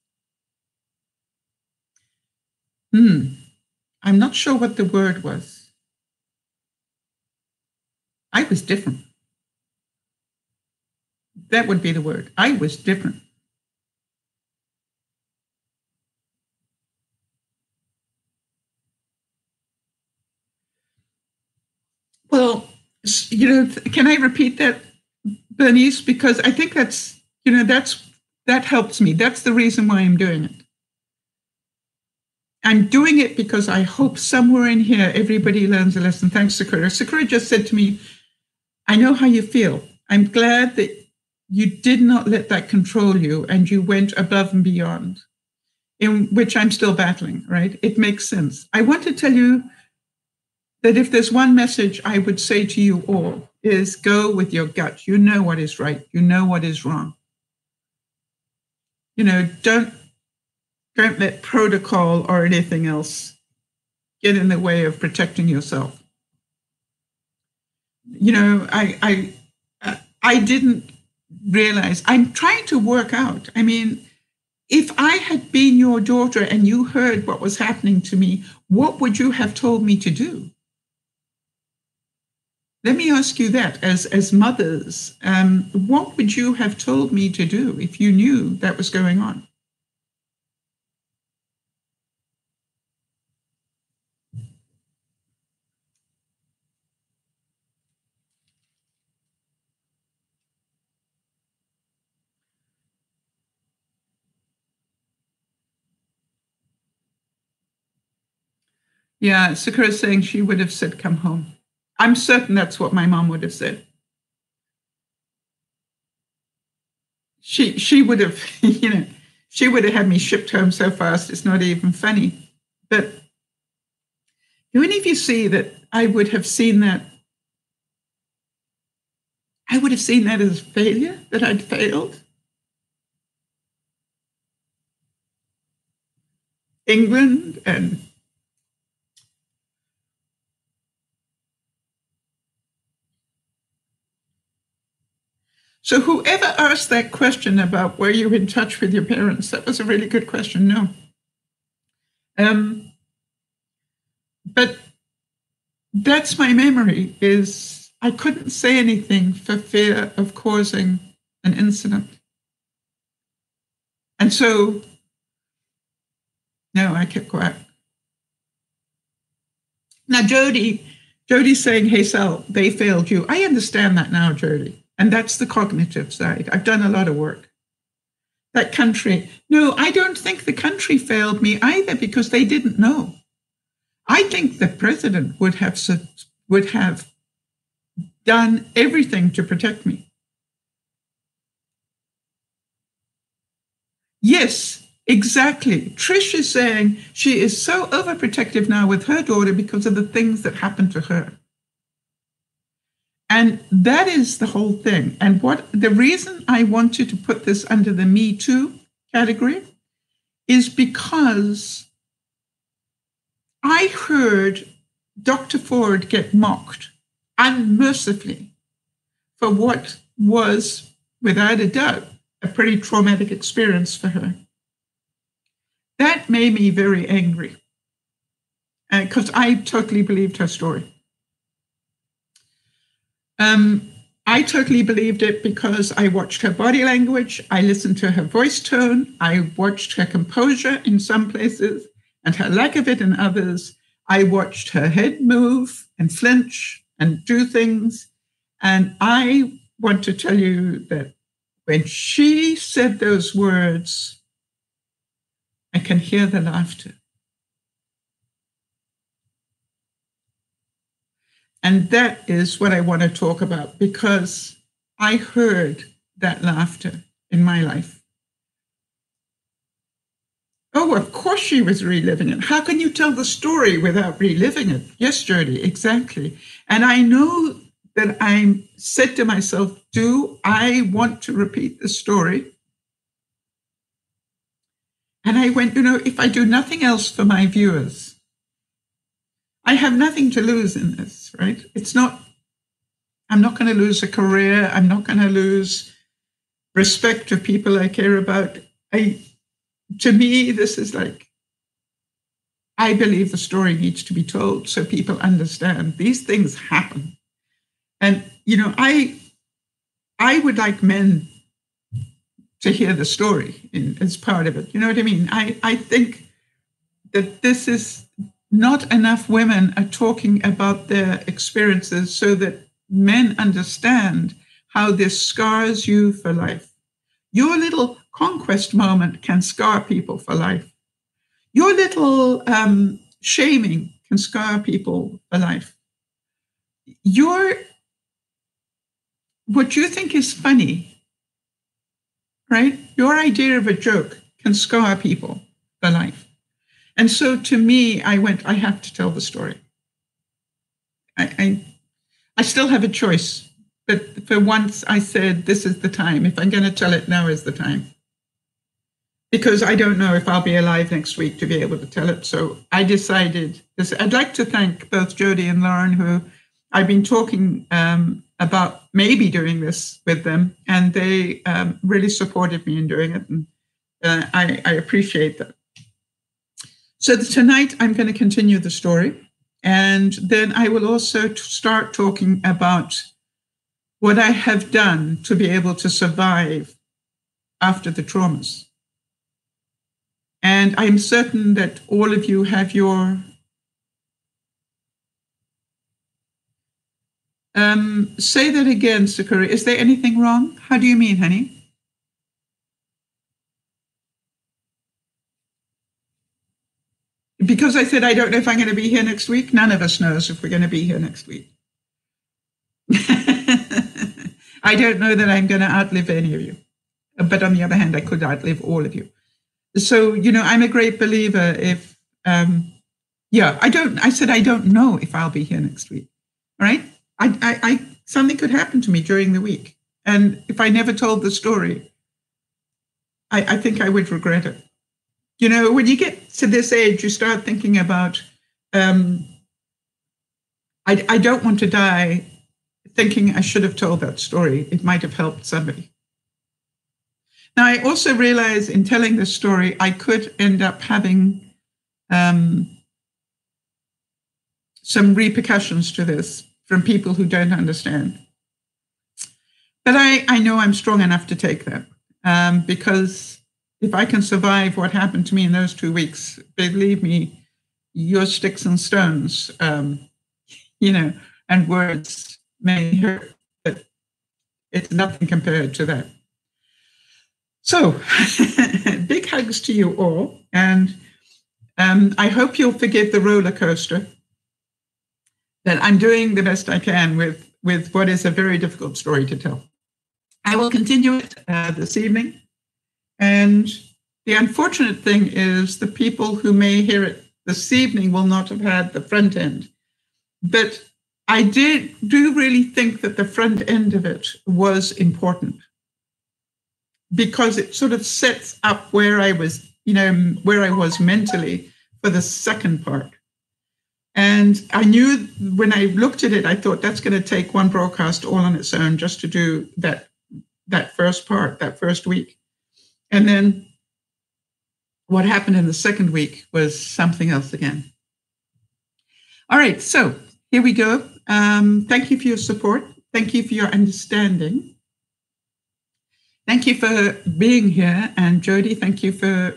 Speaker 1: I'm not sure what the word was. I was different. That would be the word. I was different. Well, can I repeat that, Bernice? Because I think that helps me. That's the reason why I'm doing it. I'm doing it because I hope somewhere in here everybody learns a lesson. Thanks, Sakura. Sakura just said to me, I know how you feel. I'm glad that you did not let that control you and you went above and beyond, in which I'm still battling, right? It makes sense. I want to tell you that if there's one message I would say to you all is go with your gut. You know what is right. You know what is wrong. Don't let protocol or anything else get in the way of protecting yourself. I didn't realize. I'm trying to work out. I mean, if I had been your daughter and you heard what was happening to me, what would you have told me to do? Let me ask you that as mothers, what would you have told me to do if you knew that was going on? Yeah, Sakura's saying she would have said, come home. I'm certain that's what my mom would have said. She would have, she would have had me shipped home so fast, it's not even funny. But do any of you see that I would have seen that? I would have seen that as failure, that I'd failed. England and so whoever asked that question about were you in touch with your parents, that was a really good question. No. But that's my memory, is I couldn't say anything for fear of causing an incident. And so, no, I kept quiet. Now, Jody's saying, hey, Sal, they failed you. I understand that now, Jody. And that's the cognitive side. I've done a lot of work. That country, no, I don't think the country failed me either because they didn't know. I think the president would have done everything to protect me. Yes, exactly. Trish is saying she is so overprotective now with her daughter because of the things that happened to her. And that is the whole thing. And the reason I wanted to put this under the Me Too category is because I heard Dr. Ford get mocked unmercifully for what was, without a doubt, a pretty traumatic experience for her. That made me very angry because I totally believed her story. I totally believed it because I watched her body language, I listened to her voice tone, I watched her composure in some places and her lack of it in others. I watched her head move and flinch and do things. And I want to tell you that when she said those words, I can hear the laughter. And that is what I want to talk about because I heard that laughter in my life. Oh, of course she was reliving it. How can you tell the story without reliving it? Yes, Jody, exactly. And I know that I said to myself, do I want to repeat the story? And I went, if I do nothing else for my viewers, I have nothing to lose in this, right? I'm not going to lose a career. I'm not going to lose respect of people I care about. To me, this is like, I believe the story needs to be told so people understand these things happen. And, I would like men to hear the story as part of it. You know what I mean? I think that this is not enough women are talking about their experiences so that men understand how this scars you for life. Your little conquest moment can scar people for life. Your little shaming can scar people for life. What you think is funny, right? Your idea of a joke can scar people for life. And so to me, I have to tell the story. I still have a choice, but for once I said, this is the time. If I'm going to tell it, now is the time. Because I don't know if I'll be alive next week to be able to tell it. So I decided this. I'd like to thank both Jody and Lauren, who I've been talking about maybe doing this with them, and they really supported me in doing it. And I appreciate that. So tonight I'm going to continue the story. And then I will also start talking about what I have done to be able to survive after the traumas. And I'm certain that all of you have your say that again, Sakura. Is there anything wrong? How do you mean, honey? Because I said, I don't know if I'm going to be here next week. None of us knows if we're going to be here next week. I don't know that I'm going to outlive any of you. But on the other hand, I could outlive all of you. So, I'm a great believer if, I said, I don't know if I'll be here next week. All right. Something could happen to me during the week. And if I never told the story, I think I would regret it. When you get to this age, you start thinking about, I don't want to die thinking I should have told that story. It might have helped somebody. Now, I also realize in telling this story, I could end up having some repercussions to this from people who don't understand. But I know I'm strong enough to take that because if I can survive what happened to me in those 2 weeks, believe me, your sticks and stones, and words may hurt, but it's nothing compared to that. So big hugs to you all. And I hope you'll forgive the roller coaster, that I'm doing the best I can with what is a very difficult story to tell. I will continue it this evening. And the unfortunate thing is the people who may hear it this evening will not have had the front end. But I do really think that the front end of it was important because it sort of sets up where I was, where I was mentally for the second part. And I knew when I looked at it, I thought that's going to take one broadcast all on its own just to do that first part, that first week. And then what happened in the second week was something else again. All right, so here we go. Thank you for your support. Thank you for your understanding. Thank you for being here. And Jody, thank you for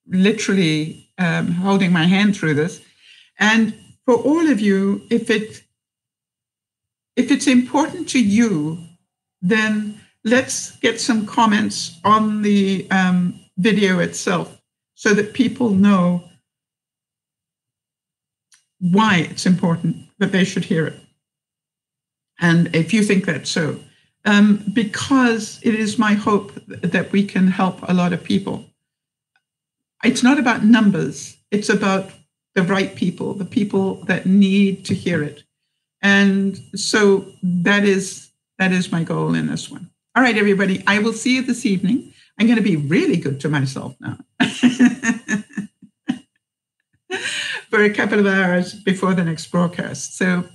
Speaker 1: literally holding my hand through this. And for all of you, if it's important to you, then let's get some comments on the video itself so that people know why it's important that they should hear it. And if you think that's so, because it is my hope that we can help a lot of people. It's not about numbers. It's about the right people, the people that need to hear it. And so that is my goal in this one. All right, everybody, I will see you this evening. I'm going to be really good to myself now for a couple of hours before the next broadcast. So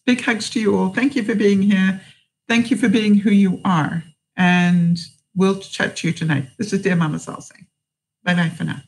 Speaker 1: big hugs to you all. Thank you for being here. Thank you for being who you are. And we'll chat to you tonight. This is DearMamaSal saying bye-bye for now.